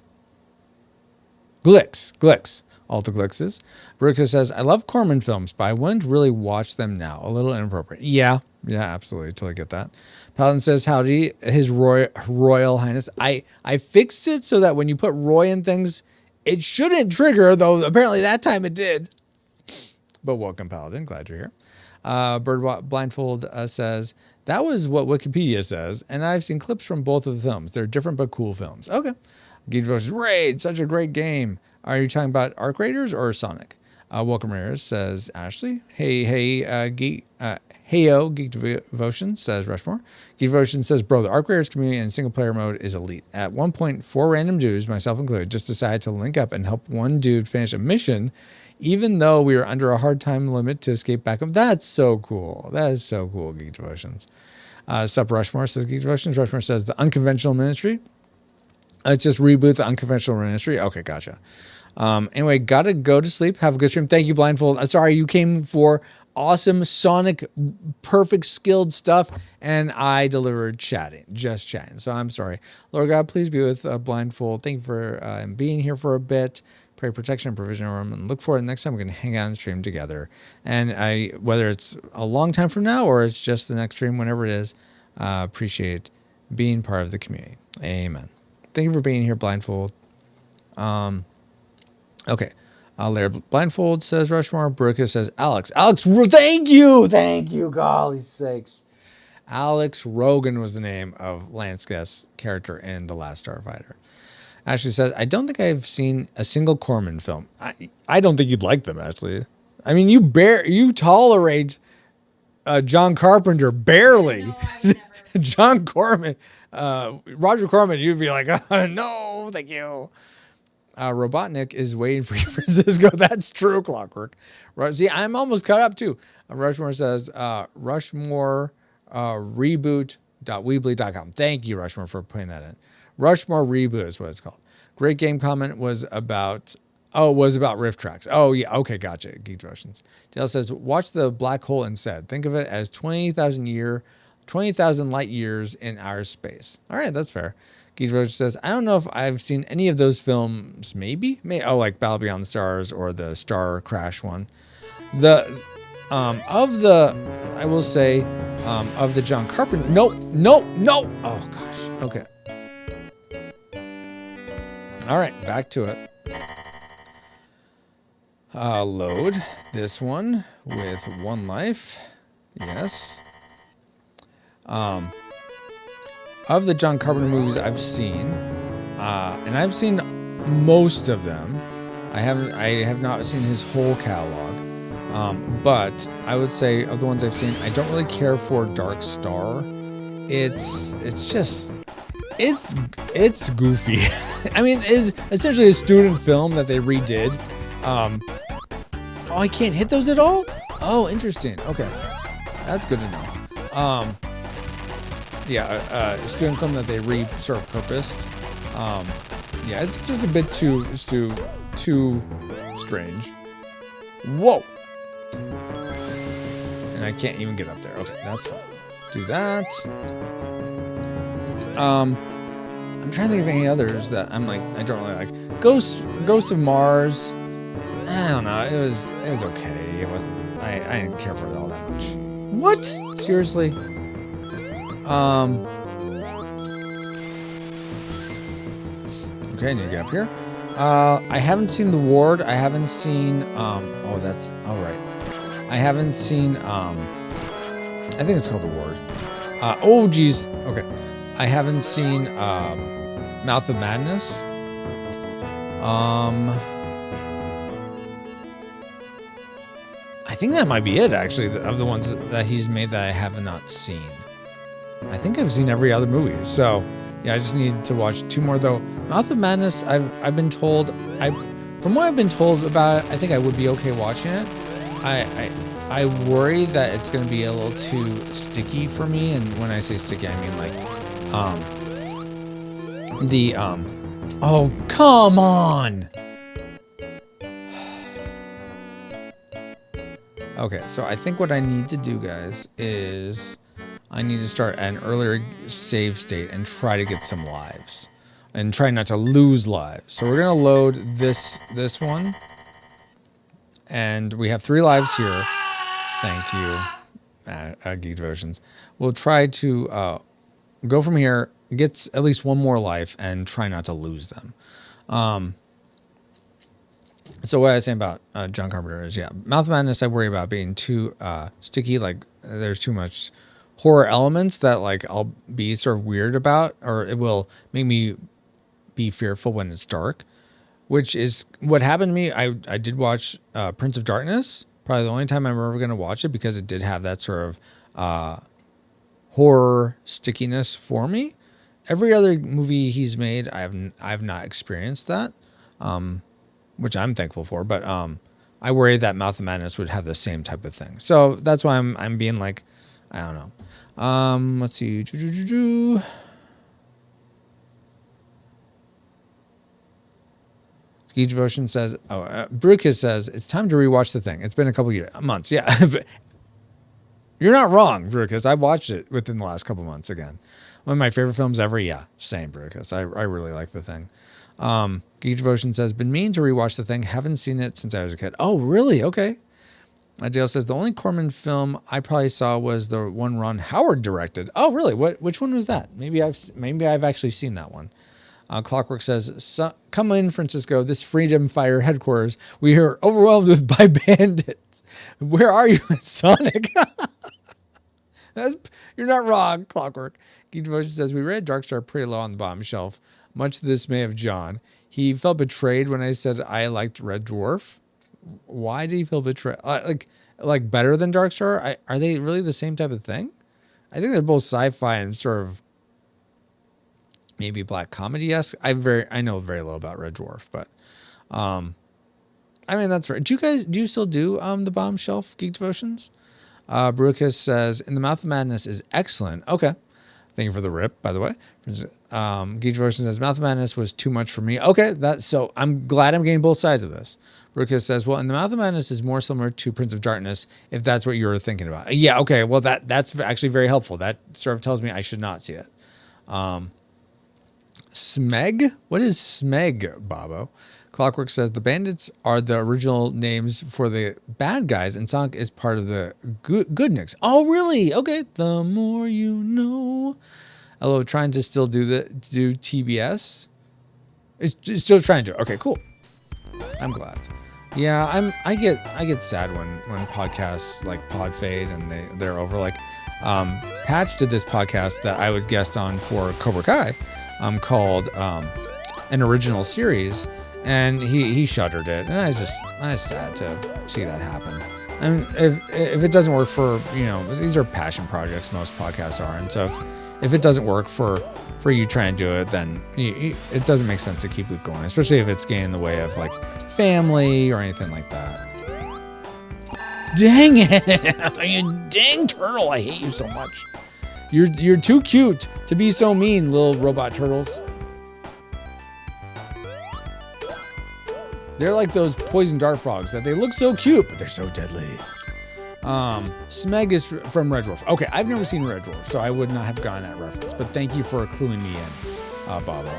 Glicks. All the Glickses. Brucus says, I love Corman films, but I wouldn't really watch them now. A little inappropriate. Yeah, absolutely. Totally get that. Paladin says, howdy, His Royal Highness. I fixed it so that when you put Roy in things, it shouldn't trigger, though apparently that time it did. But welcome, Paladin. Glad you're here. Blindfold says, that was what Wikipedia says, and I've seen clips from both of the films. They're different but cool films. Okay. Geek Devotions, Raid, such a great game. Are you talking about Arc Raiders or Sonic? Welcome Raiders, says Ashley. Heyo, Geek Devotion, says Rushmore. Geek Devotion says, bro, the Arc Raiders community in single player mode is elite. At one point, 4 random dudes, myself included, just decided to link up and help one dude finish a mission, even though we were under a hard time limit to escape back up. That's so cool. That is so cool, Geek Devotions. Sup Rushmore, says Geek Devotions. Rushmore says, the Unconventional Ministry. Let's just reboot the Unconventional Ministry. Okay, gotcha. Anyway, gotta go to sleep. Have a good stream. Thank you, Blindfold. I'm sorry you came for awesome Sonic, perfect skilled stuff, and I delivered just chatting. So I'm sorry. Lord God, please be with Blindfold. Thank you for being here for a bit. Pray protection and provision over him, and look forward to next time we're going to hang out and stream together. And whether it's a long time from now or it's just the next stream, whenever it is, appreciate being part of the community. Amen. Thank you for being here, Blindfold. Okay. Laird Blindfold, says Rushmore. Brucus says Alex. Thank you, golly sakes. Alex Rogan was the name of Lance Guest's character in The Last Starfighter. Ashley says, I don't think I've seen a single Corman film. I don't think you'd like them, actually. I mean, you tolerate John Carpenter barely. No, I've never. John Corman, Roger Corman, you'd be like, no, thank you. Robotnik is waiting for you, Francisco. That's true, Clockwork. See, I'm almost caught up too. Rushmore says, Rushmore reboot.weebly.com. Thank you, Rushmore, for putting that in. Rushmore Reboot is what it's called. Great game comment was about riff tracks. Oh, yeah. Okay, gotcha. Geek Devotions. Dale says, watch the black hole instead. Think of it as 20,000 light years in outer space. All right, that's fair. Geek Devotions says, I don't know if I've seen any of those films. Maybe. Like Battle Beyond the Stars or the Star Crash one. Of the John Carpenter. Nope. Oh, gosh. Okay. All right, back to it. Load this one with one life. Yes. Of the John Carpenter movies I've seen, and I've seen most of them. I have not seen his whole catalog. But I would say of the ones I've seen, I don't really care for Dark Star. It's goofy. I mean, it's essentially a student film that they redid. Oh, I can't hit those at all? Oh, interesting. Okay. That's good to know. A student film that they sort of purposed. It's just a bit too strange. Whoa. And I can't even get up there. Okay, that's fine. Do that. I'm trying to think of any others that I'm like, I don't really like. Ghost of Mars. I don't know. It was okay. It wasn't. I didn't care for it all that much. What? Seriously? Okay, I need to get up here. I haven't seen The Ward. I haven't seen. That's all right. I haven't seen. I think it's called The Ward. Oh, geez. Okay. I haven't seen Mouth of Madness. I think that might be it, actually, of the ones that he's made that I have not seen. I think I've seen every other movie. So, yeah, I just need to watch 2 more, though. Mouth of Madness, I've been told... From what I've been told about it, I think I would be okay watching it. I worry that it's going to be a little too sticky for me. And when I say sticky, I mean, like... Oh, come on! Okay, so I think what I need to do, guys, is I need to start at an earlier save state and try to get some lives. And try not to lose lives. So we're going to load this one. And we have 3 lives here. Thank you, Geek Devotions. We'll try to go from here, get at least 1 more life, and try not to lose them. So what I was saying about John Carpenter is, yeah, Mouth of Madness I worry about being too sticky. Like, there's too much horror elements that, like, I'll be sort of weird about, or it will make me be fearful when it's dark, which is what happened to me. I did watch Prince of Darkness, probably the only time I'm ever going to watch it, because it did have that sort of horror stickiness for me. Every other movie he's made, I've not experienced that, which I'm thankful for. But I worry that Mouth of Madness would have the same type of thing. So that's why I'm being like, I don't know. Let's see. Geek Devotion says, Brewkiss says, it's time to rewatch The Thing. It's been a couple months. Yeah. You're not wrong, Brewkiss. I watched it within the last couple months again. One of my favorite films ever. Yeah, same, Brewkiss. I really like The Thing. Geek Devotion says, been meaning to rewatch The Thing. Haven't seen it since I was a kid. Oh, really? Okay. Dale says, the only Corman film I probably saw was the one Ron Howard directed. Oh, really? Which one was that? Maybe I've actually seen that one. Clockwork says, come in, Francisco, this Freedom Fire headquarters. We are overwhelmed by bandits. Where are you, Sonic? You're not wrong, Clockwork. Geek Devotion says, we rated Darkstar pretty low on the bottom shelf, much to the dismay of John. He felt betrayed when I said I liked Red Dwarf. Why did he feel betrayed? Like better than Darkstar? Are they really the same type of thing? I think they're both sci-fi and sort of maybe black comedy-esque. I know very little about Red Dwarf, but I mean, that's fair. Do you still do the bottom shelf Geek Devotions? Brewkiss says, In the Mouth of Madness is excellent. Okay. Thank you for the rip, by the way. Geek Devotion says, Mouth of Madness was too much for me. Okay, so I'm glad I'm getting both sides of this. Brewkiss says, well, In the Mouth of Madness is more similar to Prince of Darkness, if that's what you were thinking about. Yeah, okay, well, that's actually very helpful. That sort of tells me I should not see it. Smeg? What is Smeg, Bobo? Clockwork says, the bandits are the original names for the bad guys, and Sonic is part of the goodniks. Oh, really? Okay. The more you know. Hello, trying to still do TBS? It's still trying to. Okay, cool. I'm glad. Yeah, I get sad when podcasts like pod fade and they're over. Like, Patch did this podcast that I would guest on for Cobra Kai, called an original series. And he shuttered it, and I was sad to see that happen. And if it doesn't work for, these are passion projects, most podcasts are, and so if it doesn't work for you trying to do it, then it doesn't make sense to keep it going, especially if it's getting in the way of like family or anything like that. Dang it! You dang turtle! I hate you so much. You're too cute to be so mean, little robot turtles. They're like those poison dart frogs that they look so cute, but they're so deadly. Smeg is from Red Dwarf. Okay, I've never seen Red Dwarf, so I would not have gotten that reference. But thank you for cluing me in, Bobo.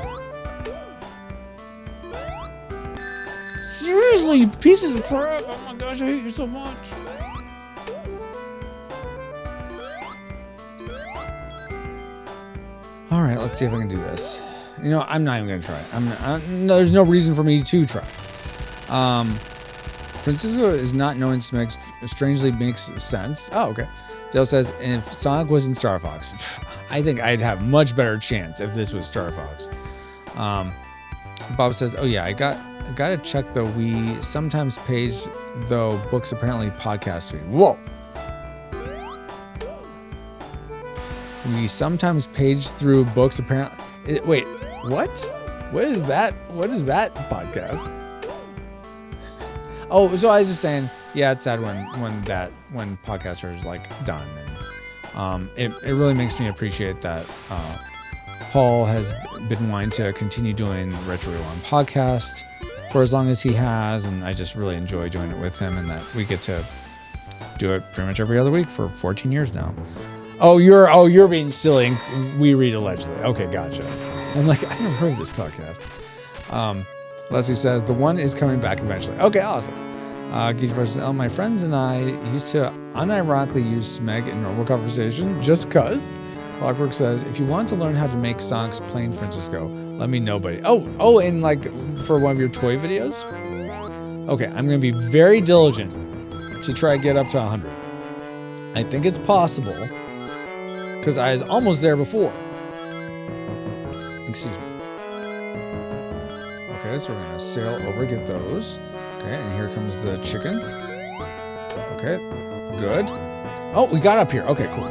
Seriously, pieces of crap! Oh my gosh, I hate you so much. All right, let's see if I can do this. I'm not even gonna try. There's no reason for me to try. Francisco is not knowing Smeg strangely makes sense. Oh, okay. Dale says, if Sonic was in Star Fox, I think I'd have much better chance if this was Star Fox. Bob says, oh yeah, I gotta check though. We sometimes page though books apparently podcast feed. Whoa. We sometimes page through books apparently. Wait, what? What is that? What is that podcast? Oh, so I was just saying, yeah, it's sad when podcasters like done, and it really makes me appreciate that Paul has been wanting to continue doing Retro Rewind podcast for as long as he has, and I just really enjoy doing it with him, and that we get to do it pretty much every other week for 14 years now. Oh, you're being silly. We read allegedly. Okay, gotcha. I'm like, I've never heard of this podcast. Leslie says, the one is coming back eventually. Okay, awesome. Geesh says, my friends and I used to unironically use Smeg in normal conversation just cuz. Clockwork says, if you want to learn how to make Sonic's Plain Francisco, let me know, buddy. Oh, and like for one of your toy videos? Okay, I'm going to be very diligent to try to get up to 100. I think it's possible because I was almost there before. Excuse me. Okay, so we're going to sail over, get those. Okay, and here comes the chicken. Okay, good. Oh, we got up here. Okay, cool.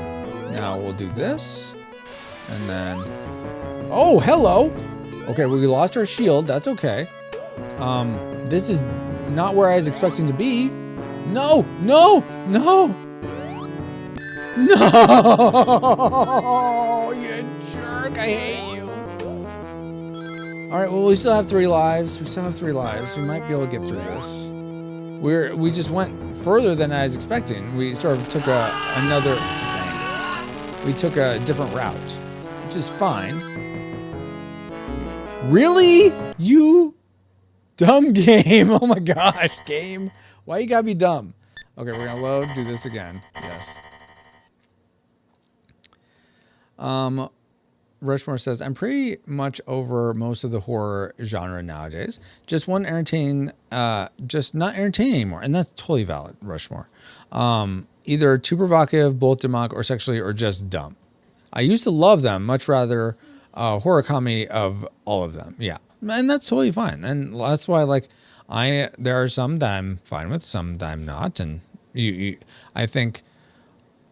Now we'll do this. And then... Oh, hello! Okay, well, we lost our shield. That's okay. This is not where I was expecting to be. No! No! No! No! You jerk! I hate you! Alright, well, we still have 3 lives. We might be able to get through this. We just went further than I was expecting. We sort of took another... Thanks. We took a different route, which is fine. Really? You dumb game. Oh my gosh, game. Why you gotta be dumb? Okay, we're gonna load, do this again. Yes. Rushmore says, I'm pretty much over most of the horror genre nowadays. Just not entertaining anymore. And that's totally valid, Rushmore. Either too provocative, both demonic or sexually, or just dumb. I used to love them, much rather horror comedy of all of them. Yeah. And that's totally fine. And that's why, like, there are some that I'm fine with, some that I'm not. And I think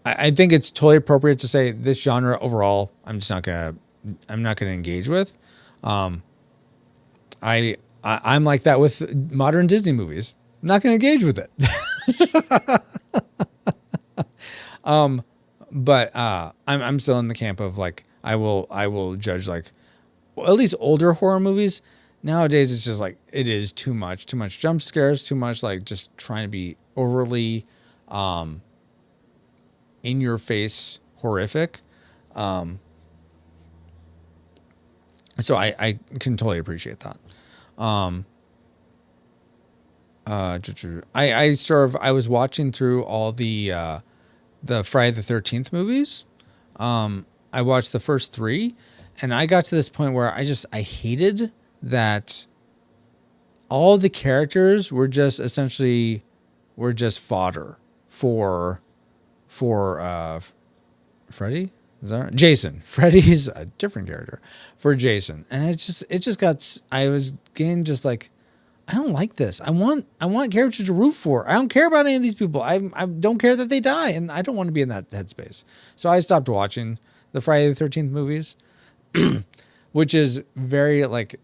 it's totally appropriate to say this genre overall, I'm not gonna engage with. I'm like that with modern Disney movies. I'm not gonna engage with it. But I'm still in the camp of like I will judge like at least older horror movies. Nowadays it's just like it is too much jump scares, too much like just trying to be overly in your face horrific. So I can totally appreciate that. I was watching through all the Friday the 13th movies. I watched the first 3 and I got to this point where I hated that all the characters were just essentially fodder for Freddy. Is that right? Jason. Freddy's a different character for Jason. And I was getting just like, I don't like this. I want characters to root for. I don't care about any of these people. I don't care that they die, and I don't want to be in that headspace. So I stopped watching the Friday the 13th movies, which is very like,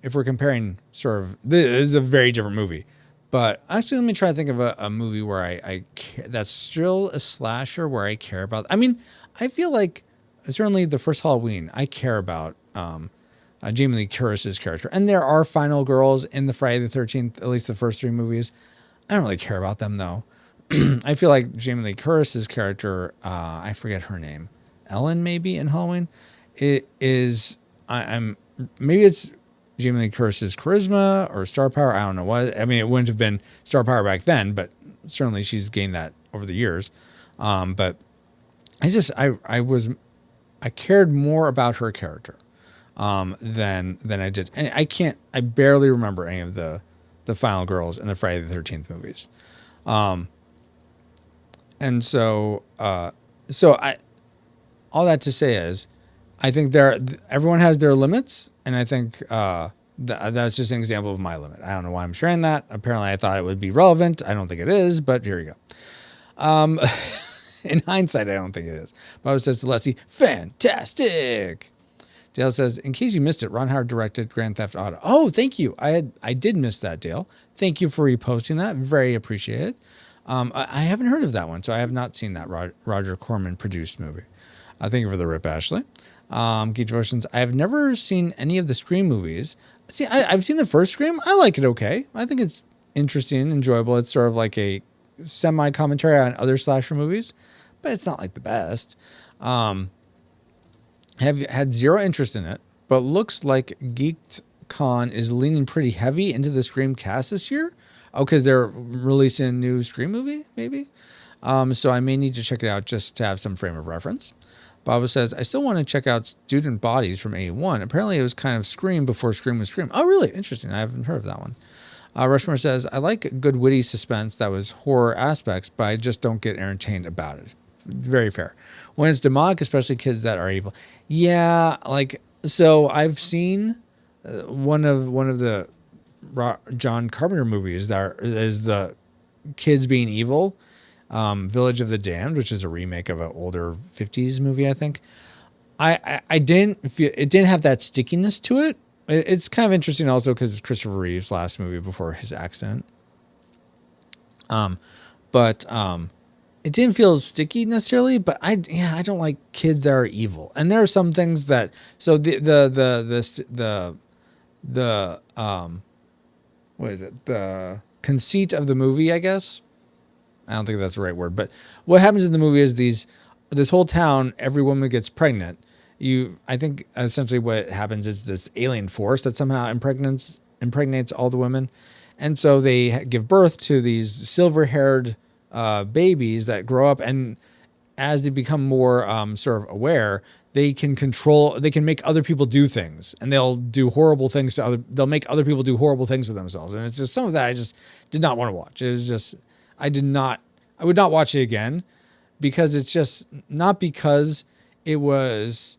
if we're comparing sort of, this is a very different movie. But actually, let me try to think of a movie where I care, that's still a slasher where I care about. I mean, I feel like certainly the first Halloween, I care about Jamie Lee Curtis's character. And there are final girls in the Friday the 13th, at least the first 3 movies. I don't really care about them, though. I feel like Jamie Lee Curtis's character, I forget her name, Ellen maybe in Halloween, it is, maybe it's Jamie Lee Curtis's charisma or star power. I don't know what. I mean, it wouldn't have been star power back then, but certainly she's gained that over the years. But I cared more about her character than I did. And I barely remember any of the final girls in the Friday the 13th movies. And so So all that to say is, I think everyone has their limits, and I think that's just an example of my limit. I don't know why I'm sharing that. Apparently, I thought it would be relevant. I don't think it is, but here we go. In hindsight, I don't think it is. Bob says to Leslie, fantastic. Dale says, in case you missed it, Ron Howard directed Grand Theft Auto. Oh, thank you. I did miss that, Dale. Thank you for reposting that. Very appreciated. I haven't heard of that one, so I have not seen that Roger Corman produced movie. Thank you for the rip, Ashley. Geek Devotions. I have never seen any of the Scream movies. See, I've seen the first Scream. I like it okay. I think it's interesting, enjoyable. It's sort of like a semi-commentary on other slasher movies, but it's not like the best. Have had zero interest in it, but looks like Geeked Con is leaning pretty heavy into the Scream cast this year. Oh, because they're releasing a new Scream movie, maybe? So I may need to check it out just to have some frame of reference. Baba says, I still want to check out Student Bodies from A1. Apparently it was kind of Scream before Scream was Scream. Oh, really? Interesting. I haven't heard of that one. Rushmore says, I like good witty suspense that was horror aspects, but I just don't get entertained about it. Very fair. When it's demonic, especially kids that are evil. Yeah, like, so I've seen one of the John Carpenter movies that is the kids being evil. Village of the Damned, which is a remake of an older 50s movie, I think. I didn't feel it didn't have that stickiness to it. It's kind of interesting also because it's Christopher Reeve's last movie before his accident. But it didn't feel sticky necessarily. But I don't like kids that are evil, and there are some things that so the what is it, the conceit of the movie, I guess. I don't think that's the right word, but what happens in the movie is this whole town, every woman gets pregnant. I think essentially what happens is this alien force that somehow impregnates all the women. And so they give birth to these silver-haired babies that grow up, and as they become more sort of aware, they can make other people do things, and they'll do horrible things they'll make other people do horrible things to themselves. And it's just some of that I just did not want to watch. It was just, I would not watch it again, because it's just not because it was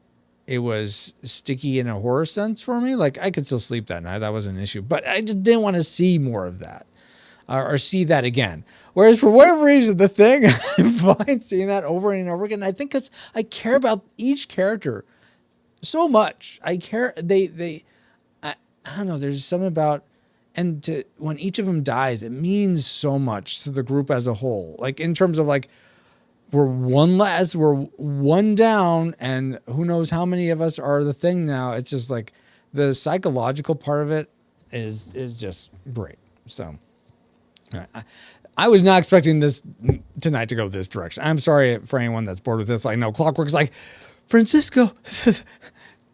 sticky in a horror sense for me. Like, I could still sleep that night. That wasn't an issue, but I just didn't want to see more of that or see that again. Whereas for whatever reason, The Thing, I'm fine seeing that over and over again. I think because I care about each character so much. I care. I don't know. There's something about, when each of them dies, it means so much to the group as a whole. Like, in terms of like, we're one down, and who knows how many of us are the Thing now. It's just like the psychological part of it is just great. So I was not expecting this tonight to go this direction. I'm sorry for anyone that's bored with this. I know Clockwork's like, Francisco,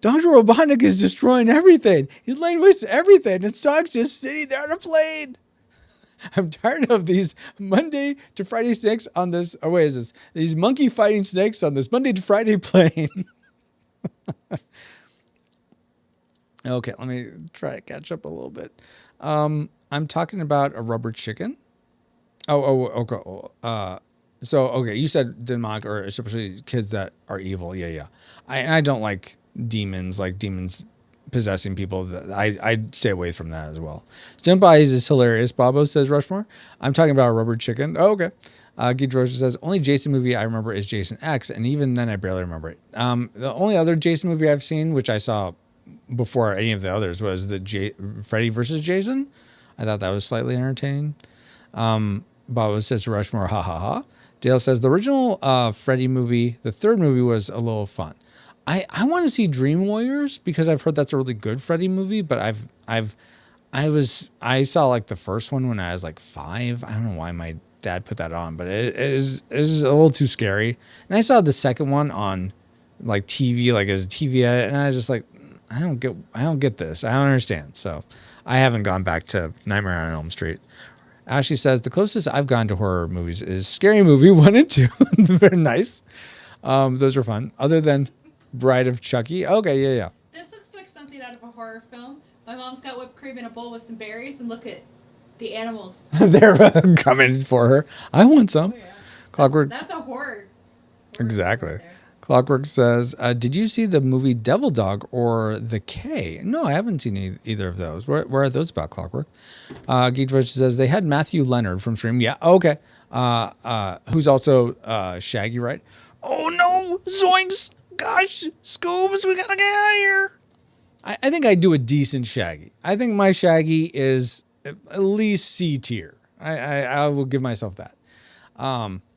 Dr. Robotnik is destroying everything. He's laying waste to everything. And Sonic's just sitting there on a plane. I'm tired of these Monday to Friday snakes on this. Oh, wait, is this? These monkey fighting snakes on this Monday to Friday plane. Okay, let me try to catch up a little bit. I'm talking about a rubber chicken. Okay. Okay, you said demonic, or especially kids that are evil. Yeah. I don't like demons possessing people. I'd stay away from that as well. Student Bodies is hilarious, Bobo says Rushmore. I'm talking about a rubber chicken. Oh, okay. Geek Roger says, only Jason movie I remember is Jason X, and even then I barely remember it. The only other Jason movie I've seen, which I saw before any of the others, was the Freddy versus Jason. I thought that was slightly entertaining. Bobo says to Rushmore, ha ha ha. Dale says, the original Freddy movie, the third movie, was a little fun. I want to see Dream Warriors because I've heard that's a really good Freddy movie, but I saw like the first one when I was like 5. I don't know why my dad put that on, but it is a little too scary. And I saw the second one on like TV, like as a TV edit, and I was just like, I don't get this. I don't understand. So I haven't gone back to Nightmare on Elm Street. Ashley says, the closest I've gone to horror movies is Scary Movie 1 and 2. Very nice. Those are fun. Other than Bride of Chucky. Okay, yeah. This looks like something out of a horror film. My mom's got whipped cream in a bowl with some berries, and look at the animals. They're coming for her. I want some. Oh, yeah. Clockwork. That's a horror Exactly. Right there. Clockwork says, did you see the movie Devil Dog or The K? No, I haven't seen either of those. Where are those about, Clockwork? Geek Verge says, they had Matthew Leonard from Stream. Yeah, okay. Who's also Shaggy, right? Oh, no. Zoinks. Gosh. Scoobs, we got to get out of here. I think I do a decent Shaggy. I think my Shaggy is at least C tier. I will give myself that. Zoinks.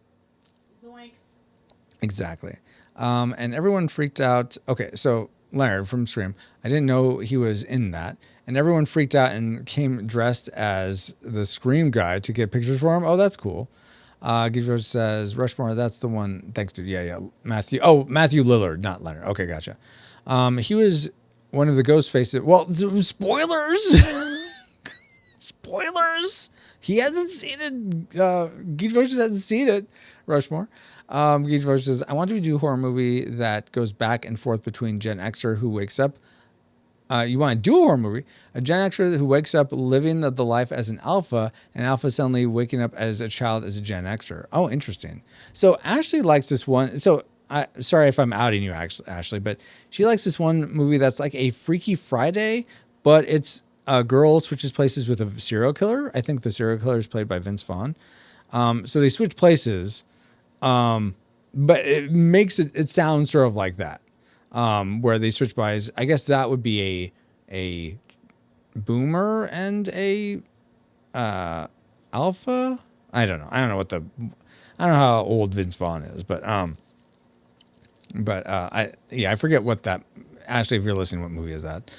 Exactly. And everyone freaked out. Okay, so Leonard from Scream, I didn't know he was in that. And everyone freaked out and came dressed as the Scream guy to get pictures for him. Oh, that's cool. George says, Rushmore, that's the one. Thanks, dude. Yeah. Matthew Lillard, not Leonard. Okay, gotcha. He was one of the ghost faces. Well, spoilers. Spoilers. He hasn't seen it. Geek Verge hasn't seen it. Rushmore. Geek Verge says, I want to do a horror movie that goes back and forth between Gen Xer who wakes up. You want to do a horror movie, a Gen Xer who wakes up living the life as an alpha, and alpha suddenly waking up as a child as a Gen Xer. Oh, interesting. So Ashley likes this one. So sorry if I'm outing you, Ashley, but she likes this one movie that's like a Freaky Friday, but it's a girl switches places with a serial killer. I think the serial killer is played by Vince Vaughn. So they switch places, but it makes it sound sort of like that. Where they switch bodies. I guess that would be a boomer and a alpha. I don't know. I don't know how old Vince Vaughn is, but I forget what that. Actually, if you're listening, what movie is that?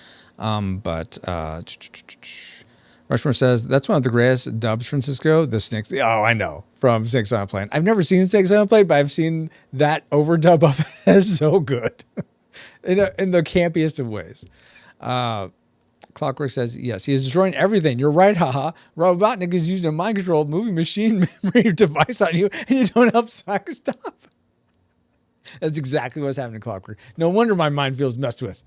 Rushmore says that's one of the greatest dubs, Francisco. The Snakes. Oh, I know, from Snakes on a Plane. I've never seen Snakes on a Plane, but I've seen that overdub of it. It's so good. In the campiest of ways. Clockwork says, yes, he is destroying everything. You're right, haha. Robotnik is using a mind-controlled movie machine memory device on you, and you don't help Saga stop. That's exactly what's happening to Clockwork. No wonder my mind feels messed with.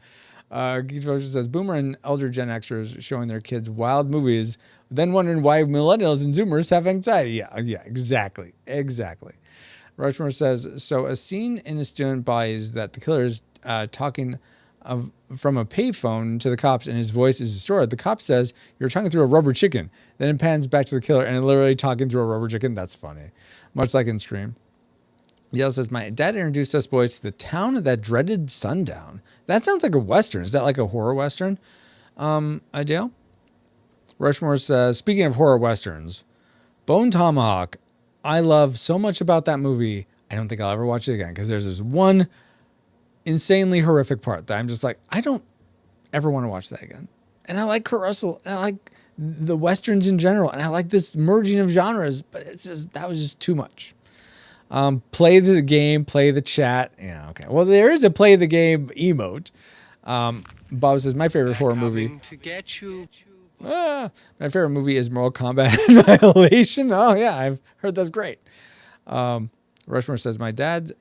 Geek Devotion says, Boomer and elder Gen Xers showing their kids wild movies, then wondering why millennials and Zoomers have anxiety. Yeah, exactly. Rushmore says, so a scene in a student buys that the killer is talking from a payphone to the cops and his voice is distorted. The cop says, you're talking through a rubber chicken. Then it pans back to the killer and literally talking through a rubber chicken. That's funny. Much like in Scream. Dale says, my dad introduced us boys to the town of that dreaded sundown. That sounds like a Western. Is that like a horror Western? Dale? Rushmore says, speaking of horror Westerns, Bone Tomahawk, I love so much about that movie. I don't think I'll ever watch it again because there's this one insanely horrific part that I'm just like, I don't ever want to watch that again. And I like Kurt Russell, and I like the Westerns in general, and I like this merging of genres, but that was just too much. Play the game, play the chat. Yeah, okay. Well, there is a play the game emote. Bob says, my favorite horror movie. To get you. My favorite movie is Mortal Kombat Annihilation. Oh, yeah, I've heard that's great. Rushmore says, my bad,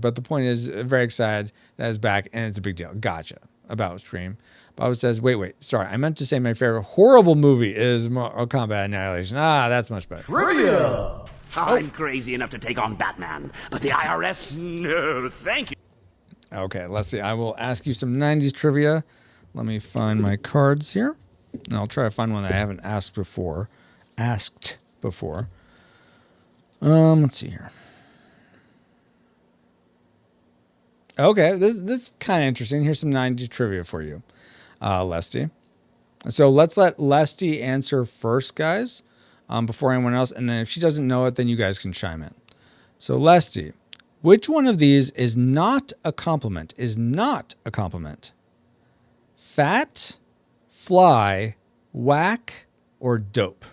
but the point is, very excited that it's back, and it's a big deal. Gotcha. About Scream. Bob says, wait, sorry, I meant to say my favorite horrible movie is Mortal Kombat Annihilation. That's much better. Trivia! I'm crazy enough to take on Batman, but the IRS, no, thank you. Okay, let's see. I will ask you some 90s trivia. Let me find my cards here, and I'll try to find one that I haven't asked before. Let's see here. Okay, this is kind of interesting. Here's some 90s trivia for you, Lesty. So let's let Lesty answer first, guys, before anyone else. And then if she doesn't know it, then you guys can chime in. So Lesty, which one of these is not a compliment? Fat, fly, whack, or dope?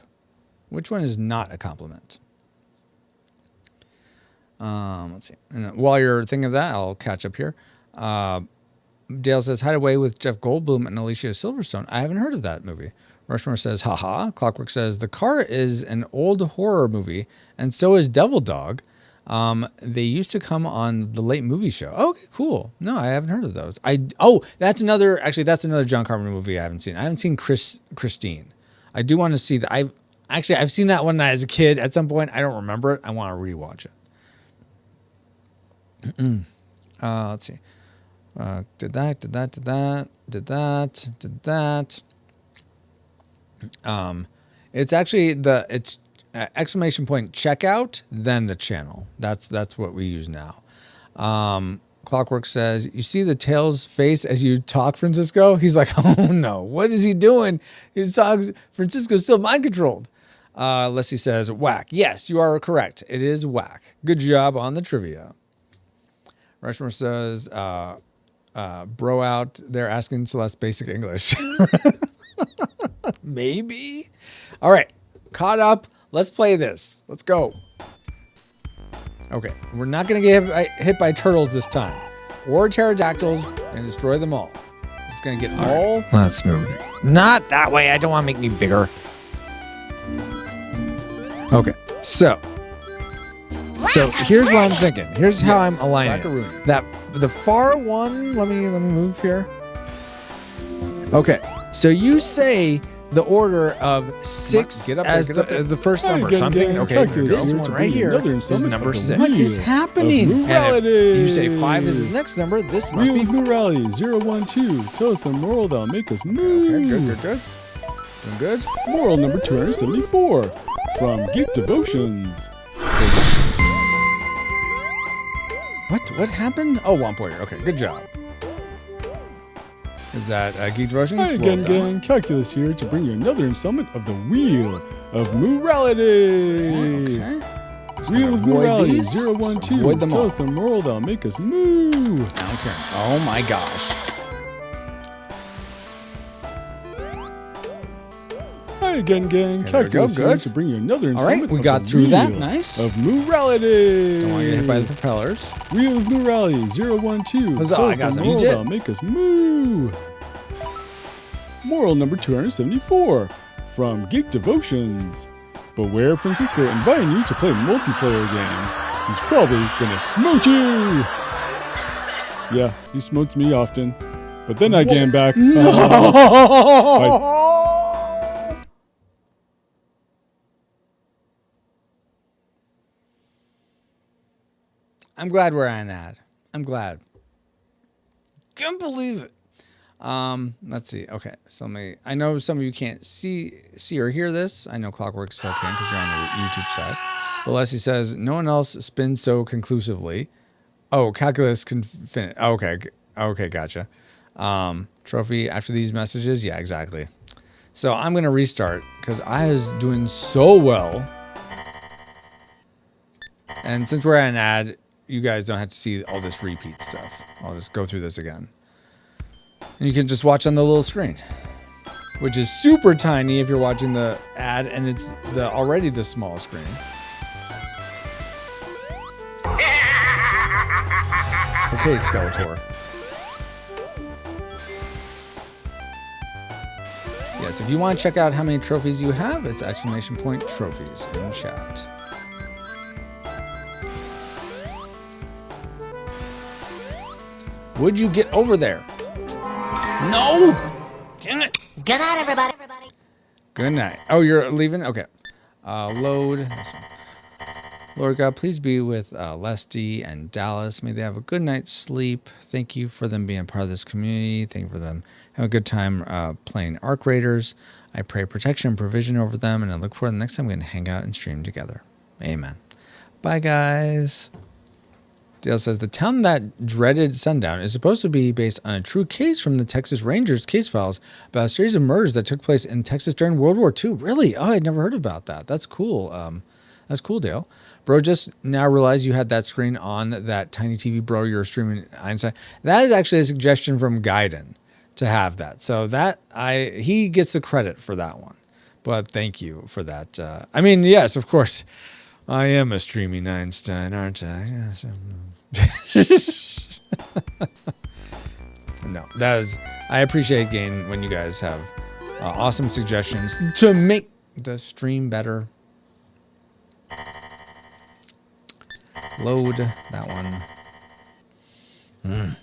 Which one is not a compliment? Let's see. And while you're thinking of that, I'll catch up here. Dale says, Hideaway with Jeff Goldblum and Alicia Silverstone. I haven't heard of that movie. Rushmore says, haha. Clockwork says, The Car is an old horror movie, and so is Devil Dog. They used to come on the late movie show. Okay, cool. No, I haven't heard of those. That's another John Carpenter movie I haven't seen. I haven't seen Christine. I do want to see that. I've seen that one as a kid at some point. I don't remember it. I want to rewatch it. Let's see. Did that. It's actually it's exclamation point checkout, then the channel. That's what we use now. Clockwork says, you see the Tails face as you talk, Francisco? He's like, oh no, what is he doing? He talks, Francisco's still mind controlled. Leslie says, whack. Yes, you are correct. It is whack. Good job on the trivia. Rushmore says, bro out there asking Celeste basic English. Maybe. All right. Caught up. Let's play this. Let's go. Okay. We're not going to get hit by turtles this time. Or pterodactyls and destroy them all. Just going to get all. Let's move. Not that way. I don't want to make me bigger. Okay. So here's what I'm thinking. Here's how I'm aligning it. That the far one. Let me move here. Okay. So you say the order of 6 as the first number. So I'm thinking, okay, this one right here is number 6. What is happening? And if you say 5 is the next number, this must be morality 012. Tell us the moral that'll make us move. Okay, good. Doing good. Moral number 274 from Geek Devotions. What happened? Oh, 1 pointer. Okay, good job. Is that Geek Devotions? Hi again, gang. Calculus here to bring you another installment of the Wheel of Morality. Okay. Wheel of Morality 012. Avoid them Tell all. us the moral that'll make us move. Okay. Oh my gosh. Hi again, gang. Okay, there we go. Calculus here Good. to bring you another All installment right, we of got the through that. Wheel Nice. of Morality. Don't want to get hit by the propellers. Wheel of Morality 012. Huzzah, Tell I us got the some. You moral did. that'll make us move. Moral number 274 from Geek Devotions. Beware Francisco inviting you to play a multiplayer game. He's probably gonna smote you. Yeah, he smotes me often. But then I get him back. I'm glad we're on ad. I'm glad. Can't believe it. Let's see. Okay, so I know some of you can't see or hear this. I know Clockwork still can because you're on the YouTube side. But Leslie says no one else spins so conclusively. Oh, calculus can finish. Okay, gotcha. Trophy after these messages. Yeah, exactly. So I'm gonna restart because I was doing so well, and since we're at an ad, you guys don't have to see all this repeat stuff. I'll just go through this again. And you can just watch on the little screen, which is super tiny if you're watching the ad and it's already the small screen. Okay, Skeletor. Yes, if you want to check out how many trophies you have, it's exclamation point trophies in chat. Would you get over there? No! Damn it! Good night, everybody. Good night. Oh, you're leaving? Okay. Load. This one. Lord God, please be with Lesty and Dallas. May they have a good night's sleep. Thank you for them being part of this community. Thank you for them having a good time playing Arc Raiders. I pray protection and provision over them, and I look forward to the next time we can hang out and stream together. Amen. Bye, guys. Dale says, the town that dreaded sundown is supposed to be based on a true case from the Texas Rangers case files about a series of murders that took place in Texas during World War II. Really? Oh, I'd never heard about that. That's cool. That's cool, Dale. Bro, just now realized you had that screen on that tiny TV, bro. You're streaming Einstein. That is actually a suggestion from Gaiden to have that. So he gets the credit for that one. But thank you for that. I mean, yes, of course. I am a streaming Einstein, aren't I? Yes. No, I appreciate again when you guys have awesome suggestions to make the stream better. Load that one.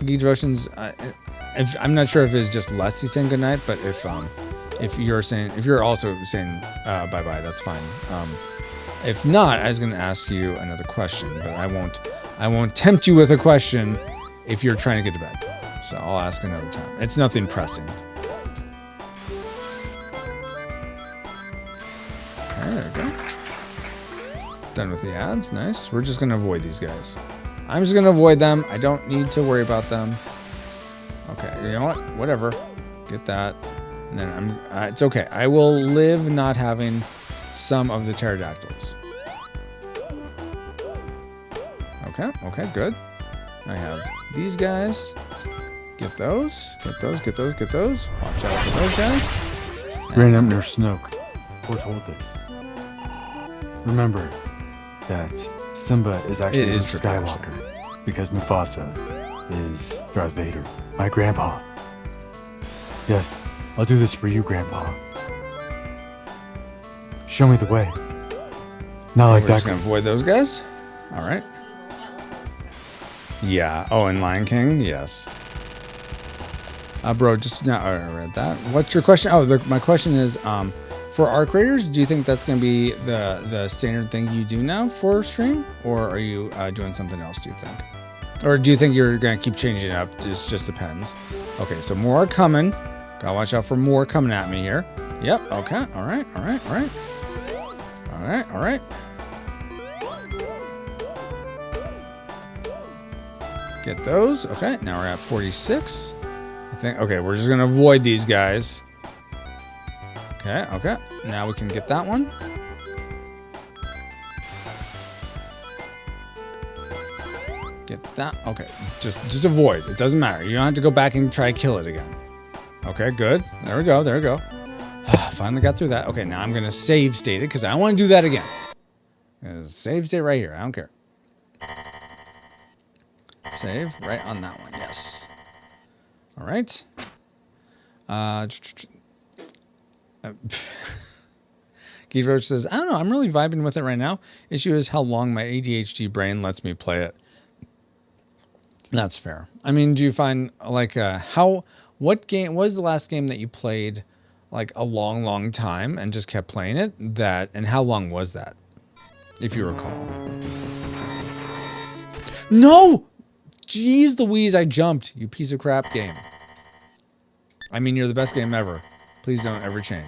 Geek Devotions. I'm not sure if it's just Lesty saying goodnight, but if you're also saying bye bye, that's fine. If not, I was going to ask you another question, but I won't I won't tempt you with a question if you're trying to get to bed. So I'll ask another time. It's nothing pressing. Okay, there we go. Done with the ads. Nice. We're just going to avoid these guys. I'm just going to avoid them. I don't need to worry about them. Okay, you know what? Whatever. Get that. And then it's okay. I will live not having some of the pterodactyls. Okay, good. I have these guys. Get those. Watch out for those guys. Grand Emperor Snoke foretold this. Remember that Simba is actually Luke Skywalker because Mufasa is Darth Vader, my grandpa. Yes, I'll do this for you, Grandpa. Show me the way. Not like We're that. just gonna avoid those guys. All right. Yeah. Oh, and Lion King. Yes. Bro, just now I read that. What's your question? Oh, my question is, for our creators, do you think that's gonna be the standard thing you do now for stream, or are you doing something else? Do you think, or do you think you're gonna keep changing it up? It just depends. Okay, so more are coming. Gotta watch out for more coming at me here. Yep. Okay. All right. Get those. Okay, now we're at 46. I think, okay, we're just gonna avoid these guys. Okay. Now we can get that one. Get that. Okay, just avoid. It doesn't matter. You don't have to go back and try to kill it again. Okay, good. There we go. Finally got through that. Okay, now I'm gonna save state it because I don't want to do that again. Save state right here. I don't care. Save right on that one. Yes. All right. Keith Roach says, I don't know. I'm really vibing with it right now. Issue is how long my ADHD brain lets me play it. That's fair. I mean, do you find like what was the last game that you played like a long time and just kept playing it? And how long was that? If you recall. No! Jeez Louise, I jumped, you piece of crap game. I mean, you're the best game ever. Please don't ever change.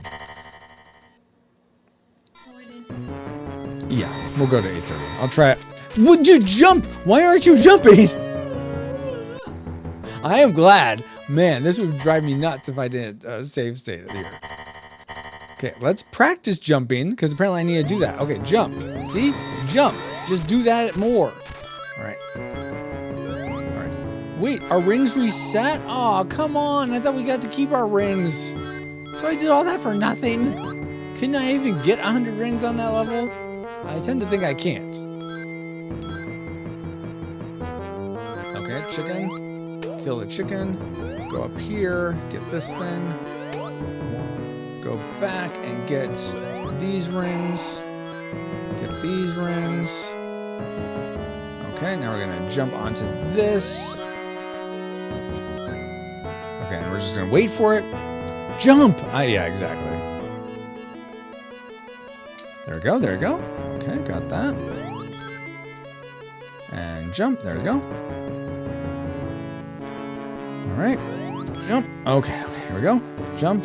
Yeah, we'll go to 8:30. I'll try it. Would you jump? Why aren't you jumping? I am glad. Man, this would drive me nuts if I didn't save state it here. Okay, let's practice jumping, because apparently I need to do that. Okay, jump. See? Jump. Just do that more. All right. Wait, our rings reset? Aw, come on. I thought we got to keep our rings. So I did all that for nothing? Couldn't I even get 100 rings on that level? I tend to think I can't. Okay, chicken. Kill the chicken. Go up here. Get this thing. Go back and get these rings. Get these rings. Okay, now we're going to jump onto this. Okay, and we're just going to wait for it. Jump! Yeah, exactly. There we go. Okay, got that. And jump. There we go. All right. Jump. Okay, here we go. Jump.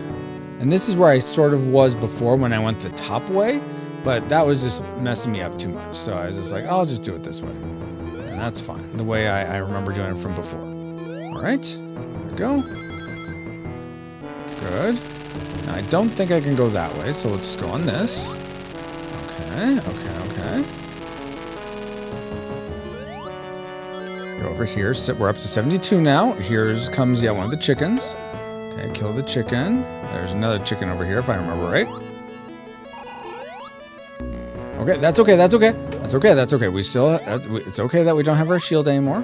And this is where I sort of was before when I went the top way, but that was just messing me up too much. So I was just like, I'll just do it this way. And that's fine. The way I remember doing it from before. All right. There we go. Good. Now, I don't think I can go that way, so we'll just go on this. Okay. Go over here. We're up to 72 now. Here comes, one of the chickens. Okay, kill the chicken. There's another chicken over here, if I remember right. Okay, that's okay. We still, it's okay that we don't have our shield anymore.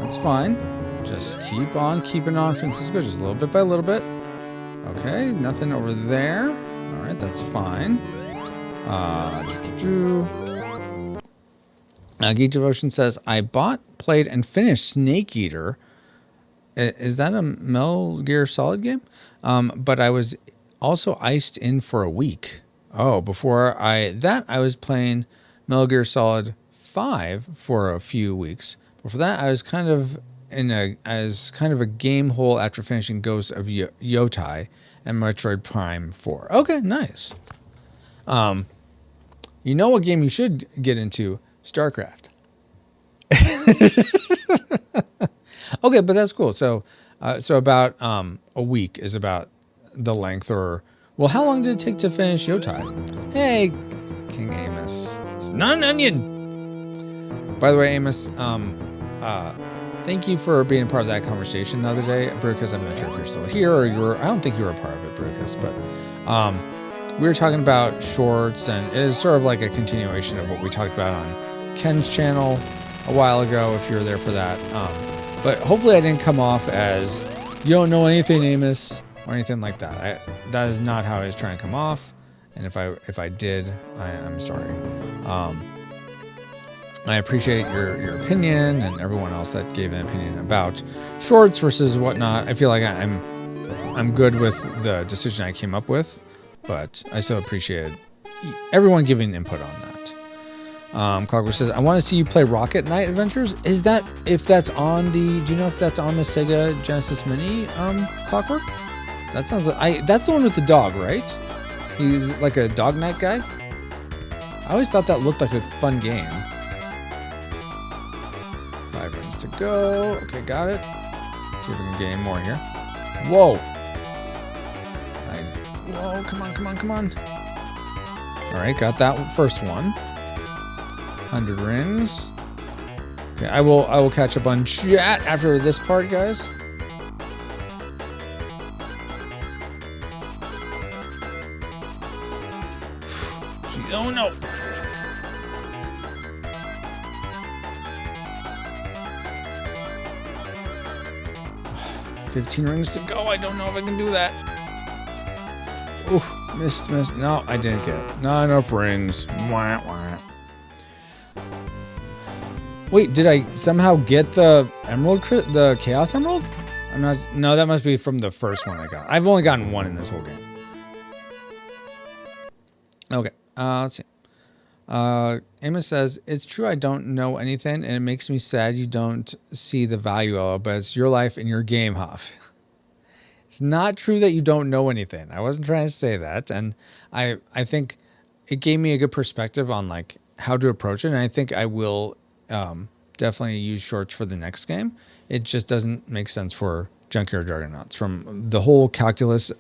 That's fine. Just keep on keeping on, Francisco, just a little bit by little bit. Okay, nothing over there. All right, that's fine. Geek Devotion says, I bought, played, and finished Snake Eater. Is that a Metal Gear Solid game? But I was also iced in for a week. Oh, before I was playing Metal Gear Solid 5 for a few weeks. Before that, I was kind of a game hole after finishing Ghosts of Yotai and Metroid Prime 4. Okay, nice. You know what game you should get into? StarCraft. Okay, but that's cool. So about a week is about the length, or well, how long did it take to finish Yotai? Hey, King Amos, it's not an onion. By the way, Amos, thank you for being a part of that conversation the other day, because I'm not sure if you're still here or I don't think you were a part of it, Brucus, but we were talking about shorts, and it is sort of like a continuation of what we talked about on Ken's channel a while ago, if you're there for that. But hopefully I didn't come off as, you don't know anything, Amos, or anything like that. That is not how I was trying to come off. And if I did, I'm sorry. I appreciate your opinion and everyone else that gave an opinion about shorts versus whatnot. I feel like I'm good with the decision I came up with, but I still appreciated everyone giving input on that. Clockwork says, I want to see you play Rocket Knight Adventures. Do you know if that's on the Sega Genesis Mini, Clockwork? That sounds like, that's the one with the dog, right? He's like a dog knight guy. I always thought that looked like a fun game. 5 rings to go. Okay, got it. See if we can gain more here. Whoa. Whoa, come on. All right, got that first one. 100 rings. Okay, I will catch up on chat after this part, guys. Oh no. $15 rings to go. I don't know if I can do that. Ooh, missed. No, I didn't get it. Not enough rings. Wah, wah. Wait, did I somehow get the emerald, the Chaos Emerald? No, that must be from the first one I got. I've only gotten one in this whole game. Okay, let's see. Amos says, it's true I don't know anything, and it makes me sad you don't see the value of it, but it's your life and your game, Huff. It's not true that you don't know anything. I wasn't trying to say that, and I think it gave me a good perspective on like how to approach it, and I think I will definitely use shorts for the next game. It just doesn't make sense for Junkyard Juggernauts from the whole calculus.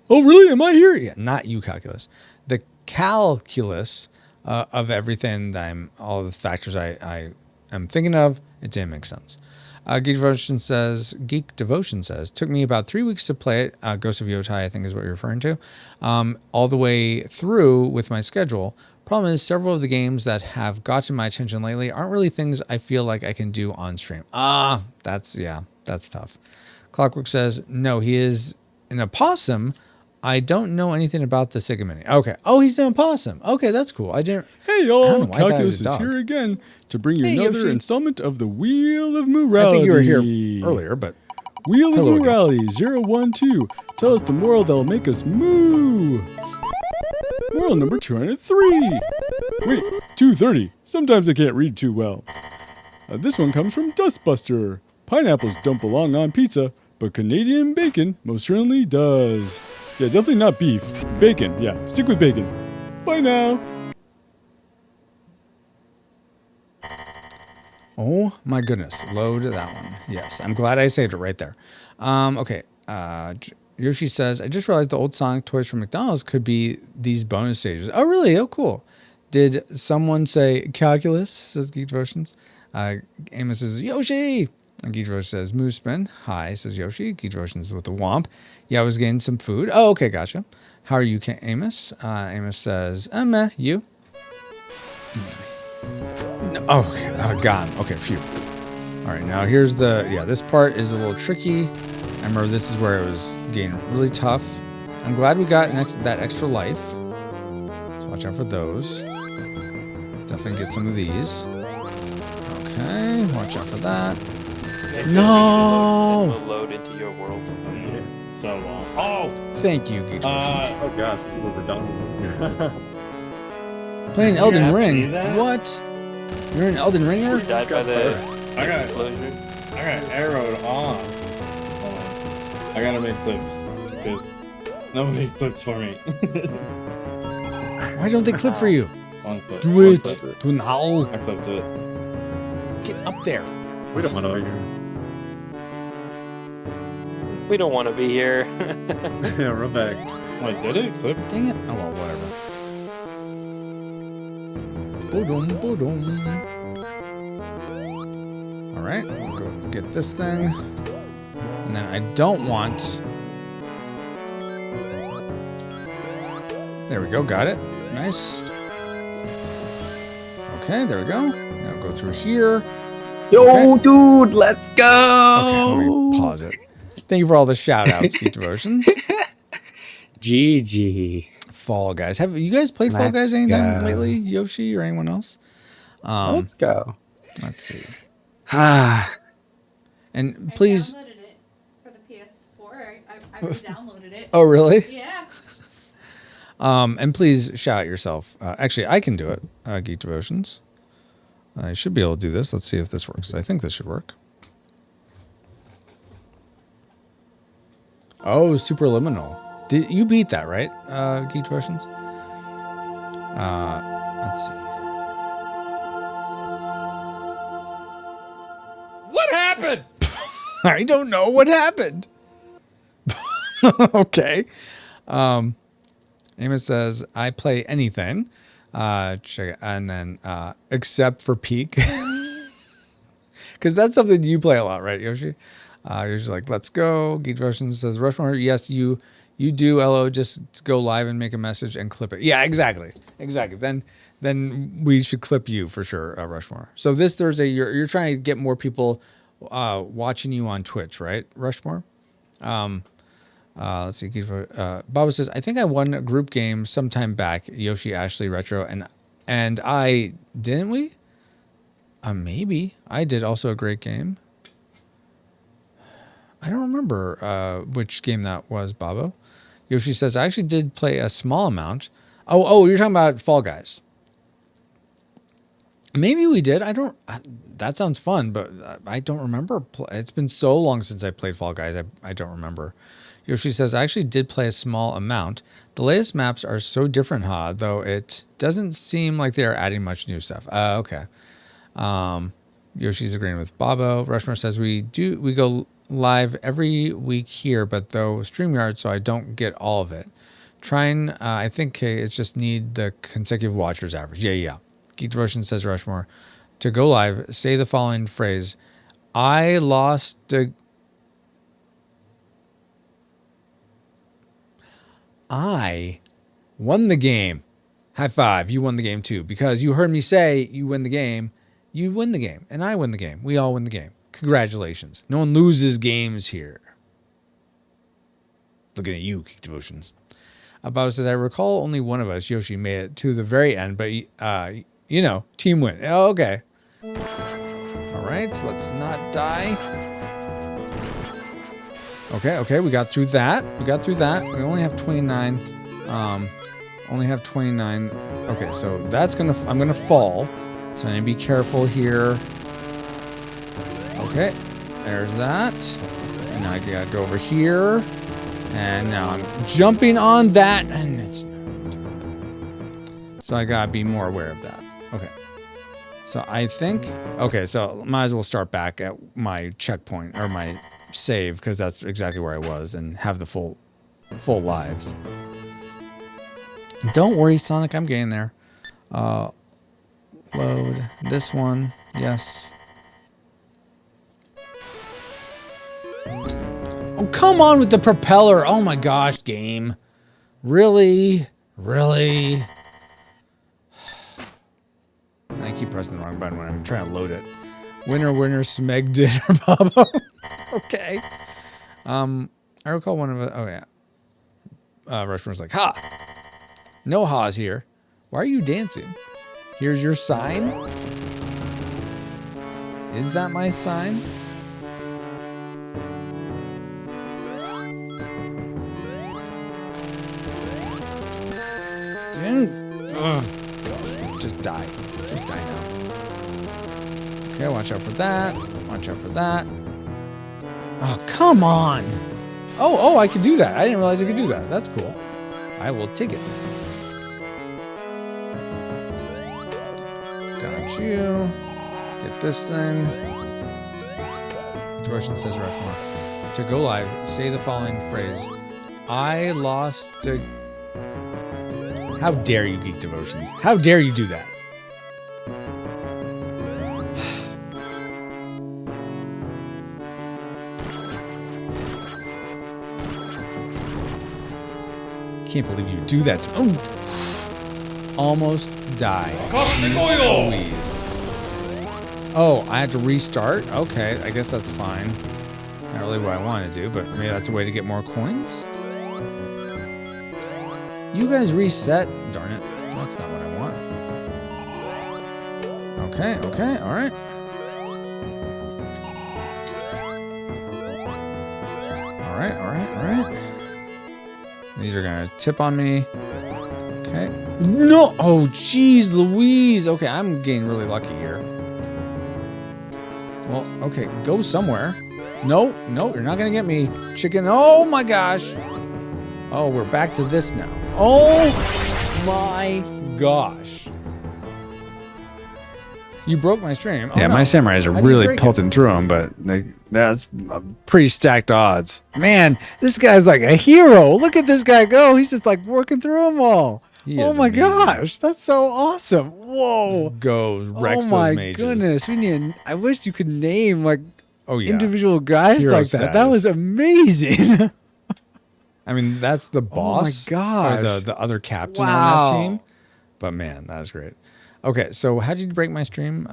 Oh, really? Am I here? Yeah, not you, calculus. The calculus of everything that all the factors I am thinking of, it didn't make sense. Geek Devotion says, took me about 3 weeks to play it. Ghost of Yotai, I think is what you're referring to. All the way through with my schedule. Problem is, several of the games that have gotten my attention lately aren't really things I feel like I can do on stream. That's tough. Clockwork says, no, he is an opossum. I don't know anything about the Sega Mini. Okay. Oh, he's an opossum. Okay, that's cool. Hey, y'all. Calculus is here again to bring you another Yoshi. Installment of the Wheel of Morality. I think you were here earlier, but... Wheel of Morality 012. Tell us the moral that will make us moo. Moral number 203. Wait, 230. Sometimes I can't read too well. This one comes from Dustbuster. Pineapples don't belong on pizza, but Canadian bacon most certainly does. Yeah, definitely not beef. Bacon, yeah. Stick with bacon. Bye now. Oh my goodness. Load that one. Yes, I'm glad I saved it right there. Okay. Yoshi says, I just realized the old Sonic toys from McDonald's could be these bonus stages. Oh, really? Oh, cool. Did someone say calculus, says Geek Devotions. Amos says, Yoshi. And Geek Devotions says, Moose Spin. Hi, says Yoshi. Geek Devotions with the womp. Yeah, I was getting some food. Oh, okay, gotcha. How are you, Amos? Amos says, meh, you? No, okay, gone. Okay, phew. All right, now here's this part is a little tricky. I remember this is where it was getting really tough. I'm glad we got that extra life. So watch out for those. Definitely get some of these. Okay, watch out for that. No! It will load into your world. So long. Oh! Thank you, Geek Devotions. Oh gosh, we're done. Playing Elden Ring. What? You're an Elden Ringer? Died by the I got explosion. I got arrowed on. Hold on. I gotta make clips because nobody clips for me. Why don't they clip for you? One clip. Do One it. clip. Do now. I clipped it. Get up there. We don't want to hear. We don't want to be here. Yeah, run back. Wait, did it clip? Dang it. Oh, well, whatever. Boom, boom. All right, we'll go get this thing. And then I don't want... There we go, got it. Nice. Okay, there we go. Now go through here. Yo, dude, let's go. Okay, let me pause it. Thank you for all the shout outs, Geek Devotions. GG. Fall Guys. Have you guys played Fall Guys anytime lately? Yoshi or anyone else? Let's go. Let's see. Ah. And please. I downloaded it for the PS4. I re-downloaded it. Oh, really? Yeah. And please shout out yourself. Actually, I can do it, Geek Devotions. I should be able to do this. Let's see if this works. I think this should work. Oh, Superliminal. Did you beat that, right, Geek Devotions? Let's see. What happened? I don't know what happened. Okay. Amos says, I play anything. Check it. And then, except for Peak. Because that's something you play a lot, right, Yoshi? You're just like, let's go. Geek Devotions says, Rushmore, yes, you do, LO, just go live and make a message and clip it. Yeah, exactly. Then we should clip you for sure, Rushmore. So this Thursday, you're trying to get more people watching you on Twitch, right, Rushmore? Let's see. Baba says, I think I won a group game sometime back, Yoshi, Ashley, Retro, and I, didn't we? Maybe. I did also a great game. I don't remember which game that was, Babo. Yoshi says, I actually did play a small amount. Oh, you're talking about Fall Guys. Maybe we did. That sounds fun, but I don't remember. It's been so long since I played Fall Guys. I don't remember. Yoshi says, I actually did play a small amount. The latest maps are so different, though it doesn't seem like they are adding much new stuff. Okay. Yoshi's agreeing with Bobo. Rushmore says, we go live every week here, but though StreamYard, so I don't get all of it. Trying, I think it's just need the consecutive watchers average. Yeah. Geek Devotion says, Rushmore, to go live, say the following phrase. I lost the... I won the game. High five. You won the game too. Because you heard me say you win the game. You win the game. And I win the game. We all win the game. Congratulations. No one loses games here. Looking at you, Geek Devotions. About says, I recall only one of us, Yoshi, made it to the very end, but, team win. Oh, okay. All right, let's not die. Okay, we got through that. We only have 29. Okay, so I'm gonna fall. So I need to be careful here. Okay, there's that. And now I gotta go over here. And now I'm jumping on that, and it's... So I gotta be more aware of that. Okay. So I think... Okay, so might as well start back at my checkpoint, or my save, because that's exactly where I was, and have the full lives. Don't worry, Sonic, I'm getting there. Load this one. Yes. Oh, come on with the propeller. Oh my gosh, game. Really? I keep pressing the wrong button when I'm trying to load it. Winner, Smeg dinner, Baba. Okay. I recall one of it. Oh, yeah. Rushmore's like, ha! No ha's here. Why are you dancing? Here's your sign. Is that my sign? Ugh. Just die now. Okay, watch out for that. Watch out for that. Oh, come on. Oh, I can do that. I didn't realize I could do that. That's cool. I will take it. Got you. Get this thing. Direction says Rushmore. To go live, say the following phrase. I lost a... How dare you, Geek Devotions? How dare you do that? Can't believe you do that to me. Oh. Almost died. Louise. Oh, I had to restart? Okay, I guess that's fine. Not really what I want to do, but maybe that's a way to get more coins? You guys reset. Darn it. That's not what I want. Okay, alright. Alright. These are gonna tip on me. Okay. No! Oh, jeez, Louise! Okay, I'm getting really lucky here. Well, okay, go somewhere. No, you're not gonna get me. Chicken, oh my gosh! Oh, we're back to this now. Oh my gosh. You broke my stream. Oh, yeah, no. My samurais are really pelting through them, but that's pretty stacked odds. Man, this guy's like a hero. Look at this guy go. He's just like working through them all. Oh my gosh, that's so awesome. Whoa. Just goes, wrecks those mages. Oh my goodness. I wish you could name like individual guys hero like that. Status. That was amazing. I mean, that's the boss. Oh my gosh. Or the other captain on that team. But man, that was great. Okay, so how did you break my stream,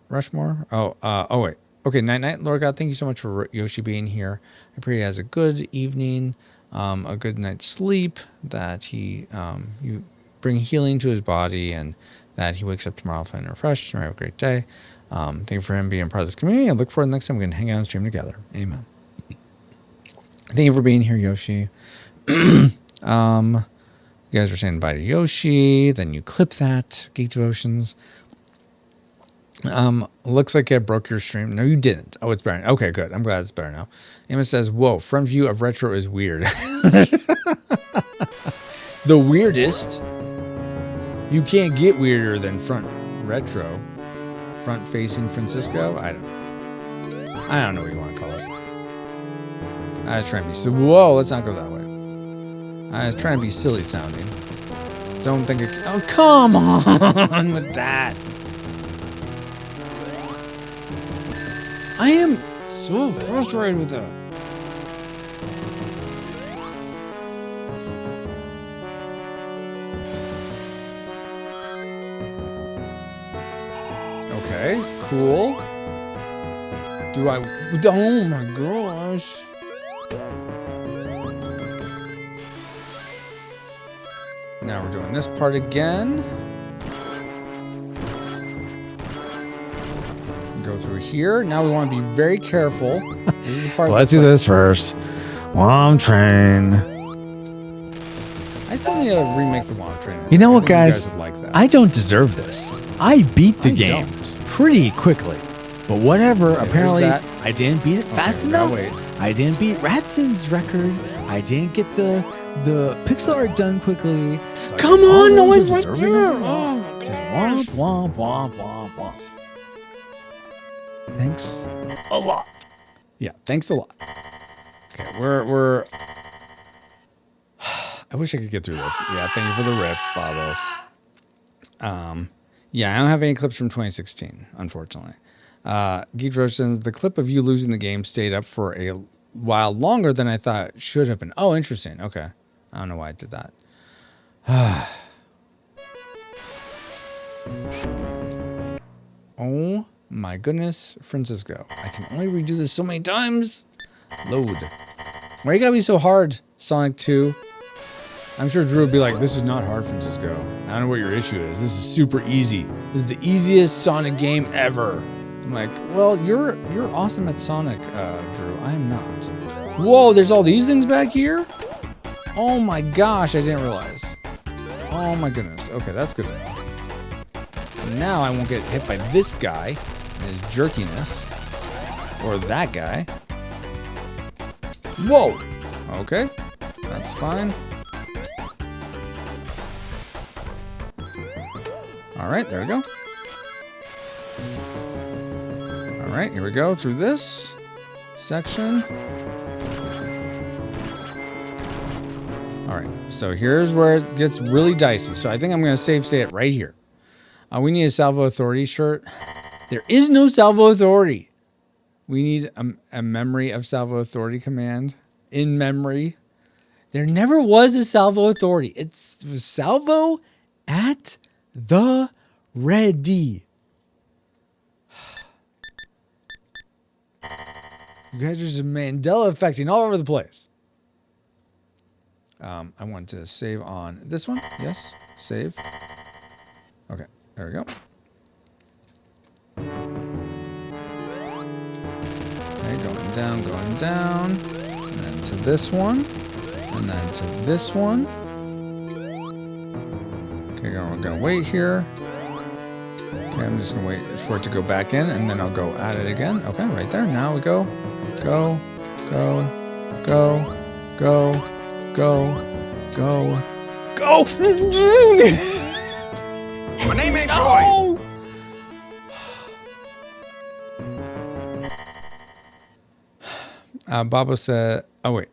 Rushmore? Oh, wait. Okay, night, Lord God, thank you so much for Yoshi being here. I pray he has a good evening, a good night's sleep, that you bring healing to his body, and that he wakes up tomorrow feeling refreshed and have a great day. Thank you for him being part of this community. I look forward to the next time we can hang out and stream together. Amen. Thank you for being here, Yoshi. You guys were saying bye to Yoshi, then you clip that, Geek Devotions. Looks like I broke your stream. No, you didn't. Oh, it's better. Okay, good. I'm glad it's better now. Emma says, whoa, front view of retro is weird. The weirdest? You can't get weirder than front retro. Front facing Francisco? I don't know what you want to call it. I was trying to be so. Whoa, let's not go that way. I was trying to be silly sounding. Don't think it. Oh, come on with that. I am so frustrated with that. Okay, cool. Do I? Oh my gosh. Now we're doing this part again. Go through here. Now we want to be very careful. This is the part. Let's do this first. Womp Train. I still need to remake the Womp Train. You know what, guys? Would like that. I don't deserve this. I beat the game pretty quickly. But whatever. Apparently, I didn't beat it fast enough. I didn't beat Ratson's record. I didn't get the pixel art done quickly. So come on, no one's right there. Just womp, womp, womp, womp. Thanks a lot. Yeah, thanks a lot. Okay, we're. I wish I could get through this. Yeah, thank you for the rip, Bobo. Yeah, I don't have any clips from 2016, unfortunately. Geek Roastions, the clip of you losing the game stayed up for a while longer than I thought it should have been. Oh, interesting. Okay. I don't know why I did that. Oh my goodness, Francisco. I can only redo this so many times. Load. Why you gotta be so hard, Sonic 2? I'm sure Drew would be like, this is not hard, Francisco. I don't know what your issue is. This is super easy. This is the easiest Sonic game ever. I'm like, well, you're awesome at Sonic, Drew. I am not. Whoa, there's all these things back here? Oh my gosh, I didn't realize. Oh my goodness. Okay, that's good enough. And now I won't get hit by this guy. and his jerkiness. Or that guy. Whoa! Okay, that's fine. Alright, there we go. Alright, here we go through this section. Alright, so here's where it gets really dicey. So I think I'm going to save it right here. We need a Salvo Authority shirt. There is no Salvo Authority. We need a memory of Salvo Authority command. In memory. There never was a Salvo Authority. It was Salvo at the ready. You guys are just Mandela affecting all over the place. I want to save on this one. Yes, save. Okay, there we go. Okay, going down. And then to this one. And then to this one. Okay, we're going to wait here. Okay, I'm just going to wait for it to go back in, and then I'll go at it again. Okay, right there. Now we go. Go. My name ain't Roy. Babo said, oh wait.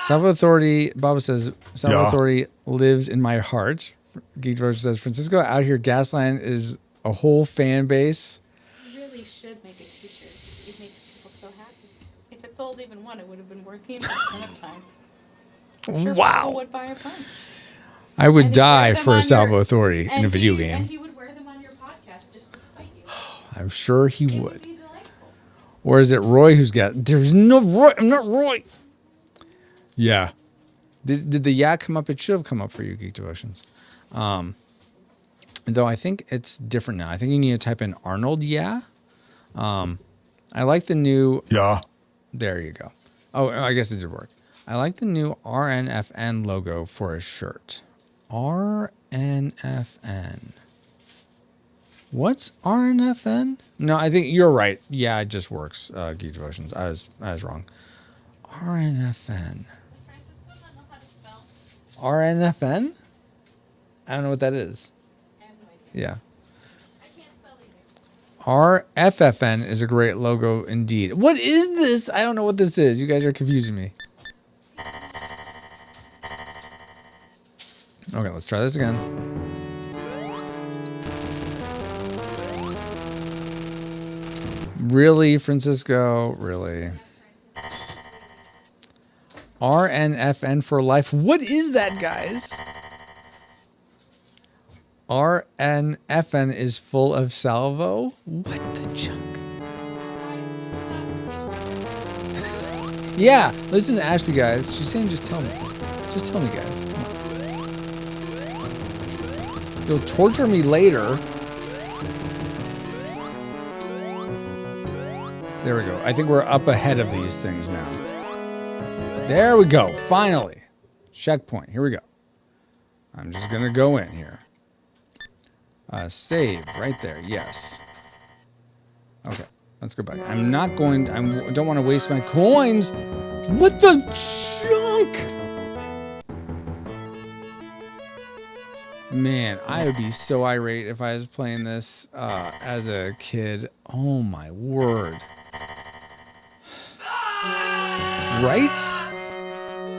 Salvo Authority, Baba says, Salvo Authority lives in my heart. Geek Devotion says, Francisco out here gaslighting is a whole fan base. You really should make a t-shirt. You'd make people so happy. If it sold even one, it would have been worth the investment of time. I'm sure people would buy a bunch. I would die for a Salvo Authority in a video game. And he would wear them on your podcast just to spite you. I'm sure he would. It would be delightful. Or is it Roy who's got... There's no Roy. I'm not Roy. Yeah. Did the come up? It should have come up for you, Geek Devotions. Though I think it's different now. I think you need to type in Arnold, I like the new... There you go. Oh, I guess it did work. I like the new RNFN logo for a shirt. RNFN. What's RNFN? No, I think you're right. Yeah, it just works, Geek Devotions. I was wrong. RNFN. RNFN? I don't know what that is. I have no idea. Yeah. I can't spell either. RFFN is a great logo indeed. What is this? I don't know what this is. You guys are confusing me. Okay, let's try this again. Really, Francisco? Really? RNFN for life. What is that, guys? RNFN is full of salvo? What the junk? Yeah, listen to Ashley, guys. She's saying just tell me. Just tell me, guys. Come on. You'll torture me later. There we go. I think we're up ahead of these things now. There we go. Finally. Checkpoint. Here we go. I'm just going to go in here. Save right there. Yes. Okay. Let's go back. I'm not going... I don't want to waste my coins. What the junk? Man, I would be so irate if I was playing this as a kid. Oh, my word. Right?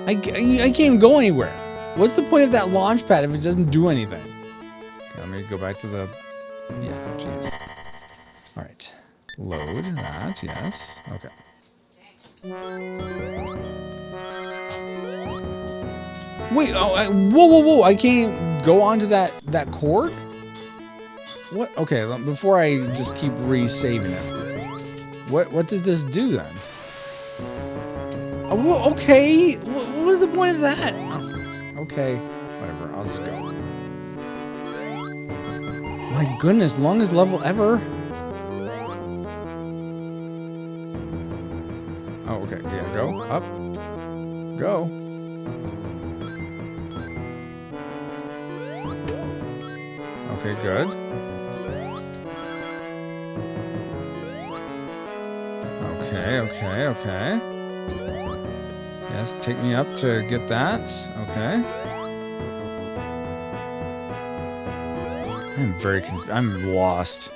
I can't even go anywhere. What's the point of that launch pad if it doesn't do anything? Okay, let me go back to the... Yeah, jeez. All right. Load that, yes. Okay. Wait, whoa. I can't go onto that cord? What? Okay, before I just keep resaving it. What does this do then? Well, okay. What was the point of that? Okay, whatever. I'll just go. My goodness, longest level ever. Oh, okay. Yeah, go. Up. Go. Okay, good. Okay. Yes, take me up to get that. Okay. I'm very confused. I'm lost.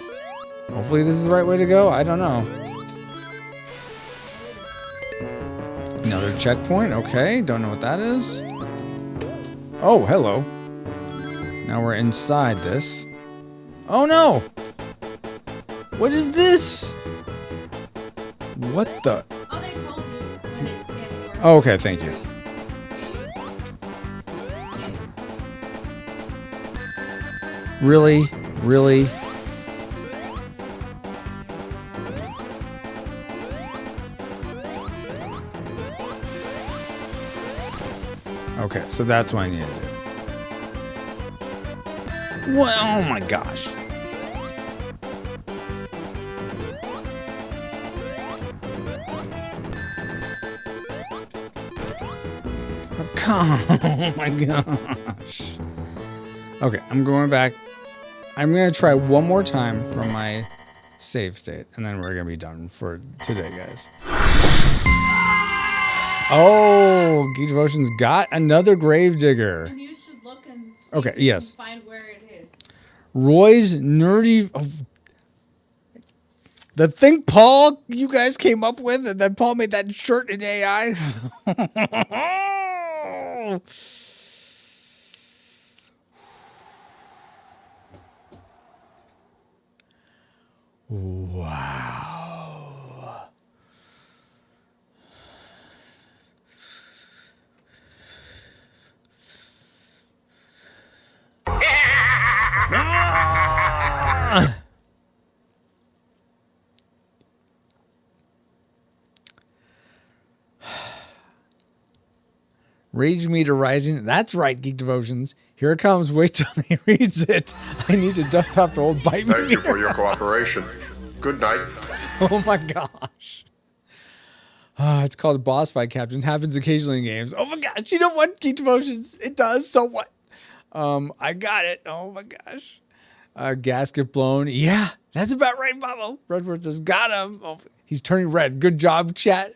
Hopefully this is the right way to go. I don't know. Another checkpoint. Okay, don't know what that is. Oh, hello. Now we're inside this. Oh no! What is this? What the? Oh, they told you what it stands for. Oh, okay, thank you. Really? Really? Okay, so that's what I need to do. What? Oh my gosh. Oh my gosh. Okay, I'm going back. I'm going to try one more time for my save state, and then we're going to be done for today, guys. Oh, Geek Devotions got another Gravedigger. And you should look and see Okay, if you yes. can find where it is. Roy's nerdy... Oh, the thing Paul, you guys came up with, and then Paul made that shirt in AI. Wow. Rage meter rising. That's right, Geek Devotions. Here it comes. Wait till he reads it. I need to dust off the old bite me. Thank you for your cooperation. Good night. Oh my gosh. It's called Boss Fight Captain. Happens occasionally in games. Oh my gosh. You know what, Geek Devotions? It does. So what? I got it. Oh my gosh. Gasket blown. Yeah, that's about right, Bobo. Redford says, got him. Oh, he's turning red. Good job, chat.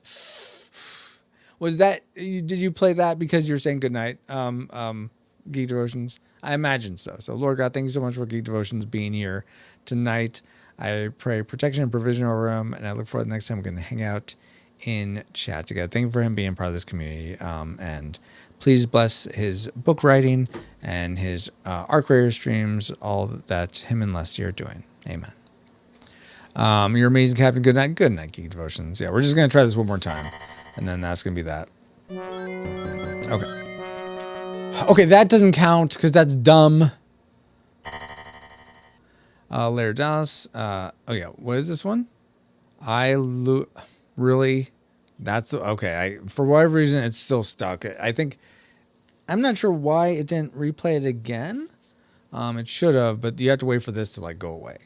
Was that, did you play that because you're saying goodnight, Geek Devotions? I imagine so. So, Lord God, thank you so much for Geek Devotions being here tonight. I pray protection and provision over him, and I look forward to the next time we're going to hang out in chat together. Thank you for him being part of this community, and please bless his book writing and his Arc Raider streams, all that him and Leslie are doing. Amen. You're amazing, Captain. Good night. Good night, Geek Devotions. Yeah, we're just going to try this one more time. And then that's going to be that. Okay. Okay, that doesn't count because that's dumb. Lair Dallas. Oh, yeah. What is this one? Really? That's okay. For whatever reason, it's still stuck. I think... I'm not sure why it didn't replay it again. It should have, but you have to wait for this to, like, go away.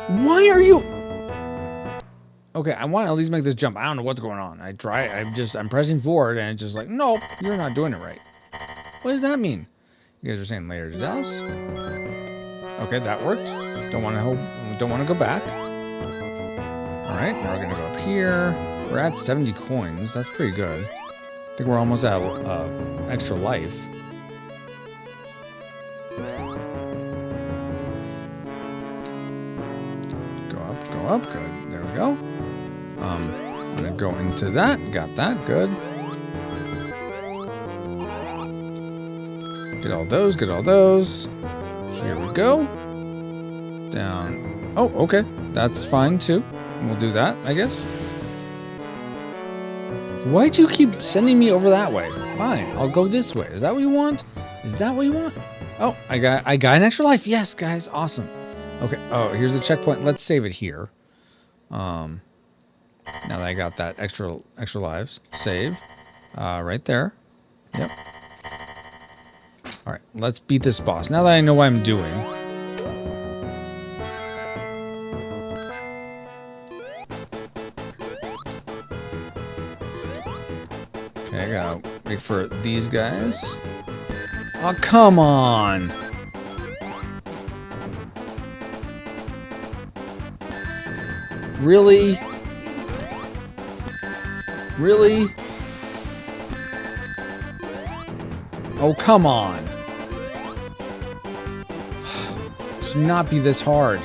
Why are you... Okay, I want to at least make this jump. I don't know what's going on. I'm pressing forward, and it's just like, nope, you're not doing it right. What does that mean? You guys are saying later to Dallas. Okay, that worked. Don't want to go back. All right, now we're gonna go up here. We're at 70 coins. That's pretty good. I think we're almost at extra life. Go up. Good. There we go. I'm gonna go into that. Got that. Good. Get all those. Get all those. Here we go. Down. Oh, okay. That's fine too. We'll do that, I guess. Why do you keep sending me over that way? Fine, I'll go this way. Is that what you want? Is that what you want? Oh, I got an extra life. Yes, guys, awesome. Okay. Oh, here's the checkpoint. Let's save it here. Now that I got that extra lives, save. Right there. Yep. All right, let's beat this boss. Now that I know what I'm doing. Okay, I gotta wait for these guys. Oh, come on. Really? Really? Oh, come on. It should not be this hard.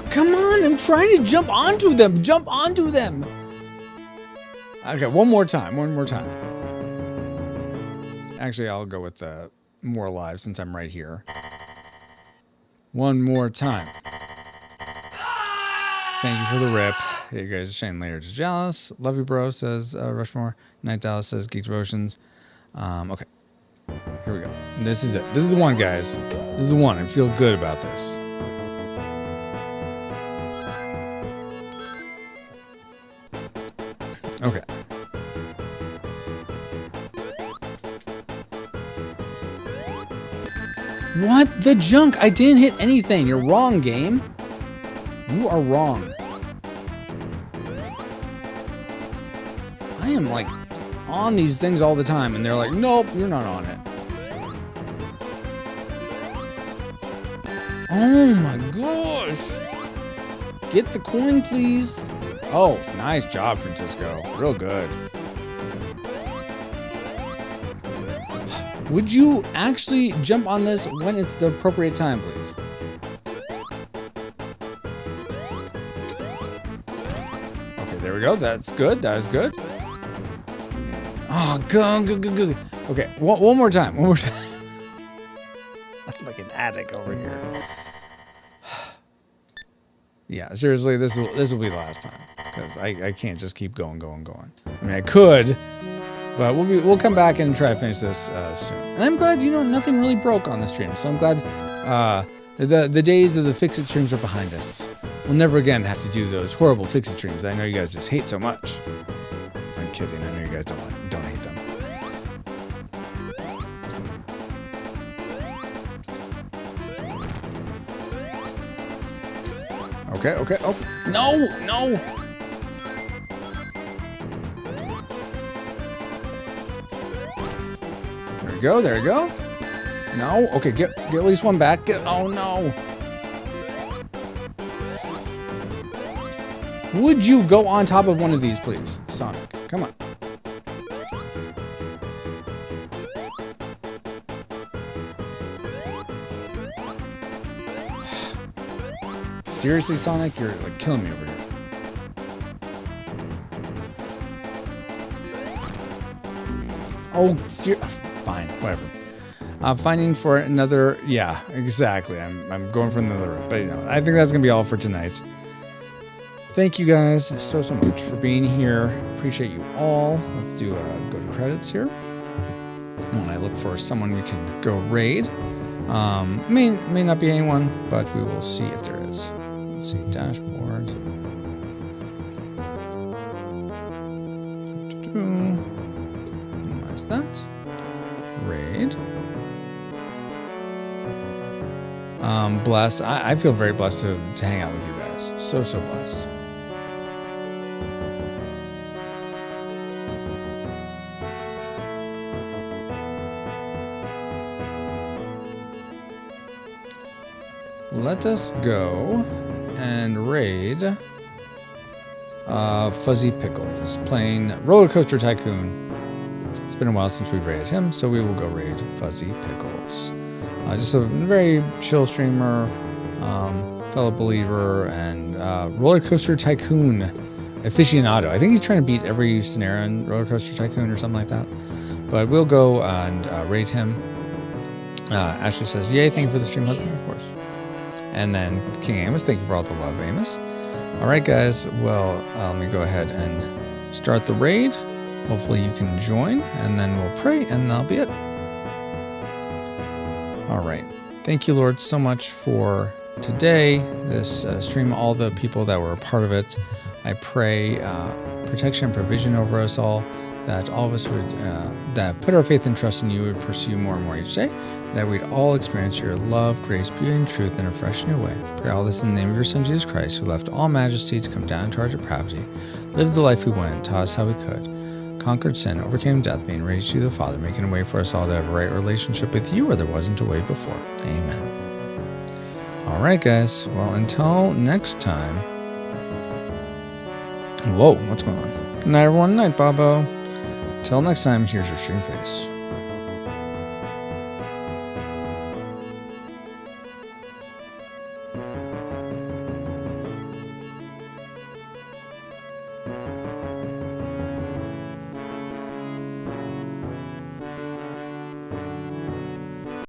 Come on, I'm trying to jump onto them. Jump onto them. Okay, one more time. One more time. Actually, I'll go with the more alive since I'm right here. One more time. Thank you for the rip. Hey, you guys, Shane later to Jealous. Love you, bro, says Rushmore. Night Dallas says Geek Devotions. Okay. Here we go. This is it. This is the one, guys. This is the one. I feel good about this. Okay. What? The junk? I didn't hit anything. You're wrong, game. You are wrong. I am like on these things all the time, and they're like, nope, you're not on it. Oh my gosh. Get the coin, please. Oh, nice job, Francisco. Real good. Would you actually jump on this when it's the appropriate time, please? Okay, there we go. That's good. That is good. Oh, good. Okay, one more time. One more time. I'm like an addict over here. Yeah, seriously, this will be the last time because I can't just keep going. I mean, I could, but we'll come back and try to finish this soon. And I'm glad nothing really broke on the stream, so I'm glad the days of the fix-it streams are behind us. We'll never again have to do those horrible fix-it streams I know you guys just hate so much. I'm kidding. I know you guys don't hate them. Okay. Oh, no. There you go. No. Okay, get at least one back. Oh, no. Would you go on top of one of these, please, Sonic? Come on. Seriously, Sonic? You're like killing me over here. Oh, fine, whatever. Finding for another. Yeah, exactly. I'm going for another route, but I think that's gonna be all for tonight. Thank you guys so much for being here. Appreciate you all. Let's do go to credits here. When I look for someone we can go raid. May not be anyone, but we will see if there is. Let's see, dashboard. Minimize that. Raid. Blessed. I feel very blessed to hang out with you guys. So blessed. Let us go and raid Fuzzy Pickles, playing Roller Coaster Tycoon. It's been a while since we've raided him, so we will go raid Fuzzy Pickles. Just a very chill streamer, fellow believer, and Roller Coaster Tycoon aficionado. I think he's trying to beat every scenario in Roller Coaster Tycoon or something like that. But we'll go and raid him. Ashley says, yay, thank you for the stream, husband, of course. And then King Amos, thank you for all the love, Amos. All right, guys. Well, let me go ahead and start the raid. Hopefully you can join, and then we'll pray, and that'll be it. All right. Thank you, Lord, so much for today, this stream, all the people that were a part of it. I pray protection and provision over us all, that all of us would, that put our faith and trust in you, would pursue more and more each day, that we'd all experience your love, grace, beauty, and truth in a fresh new way. Pray all this in the name of your Son, Jesus Christ, who left all majesty to come down to our depravity, lived the life we wanted, taught us how we could, conquered sin, overcame death, being raised to the Father, making a way for us all to have a right relationship with you where there wasn't a way before. Amen. All right, guys. Well, until next time. Whoa, what's going on? Good night, everyone. Night, Bobo. Till next time, here's your stream face.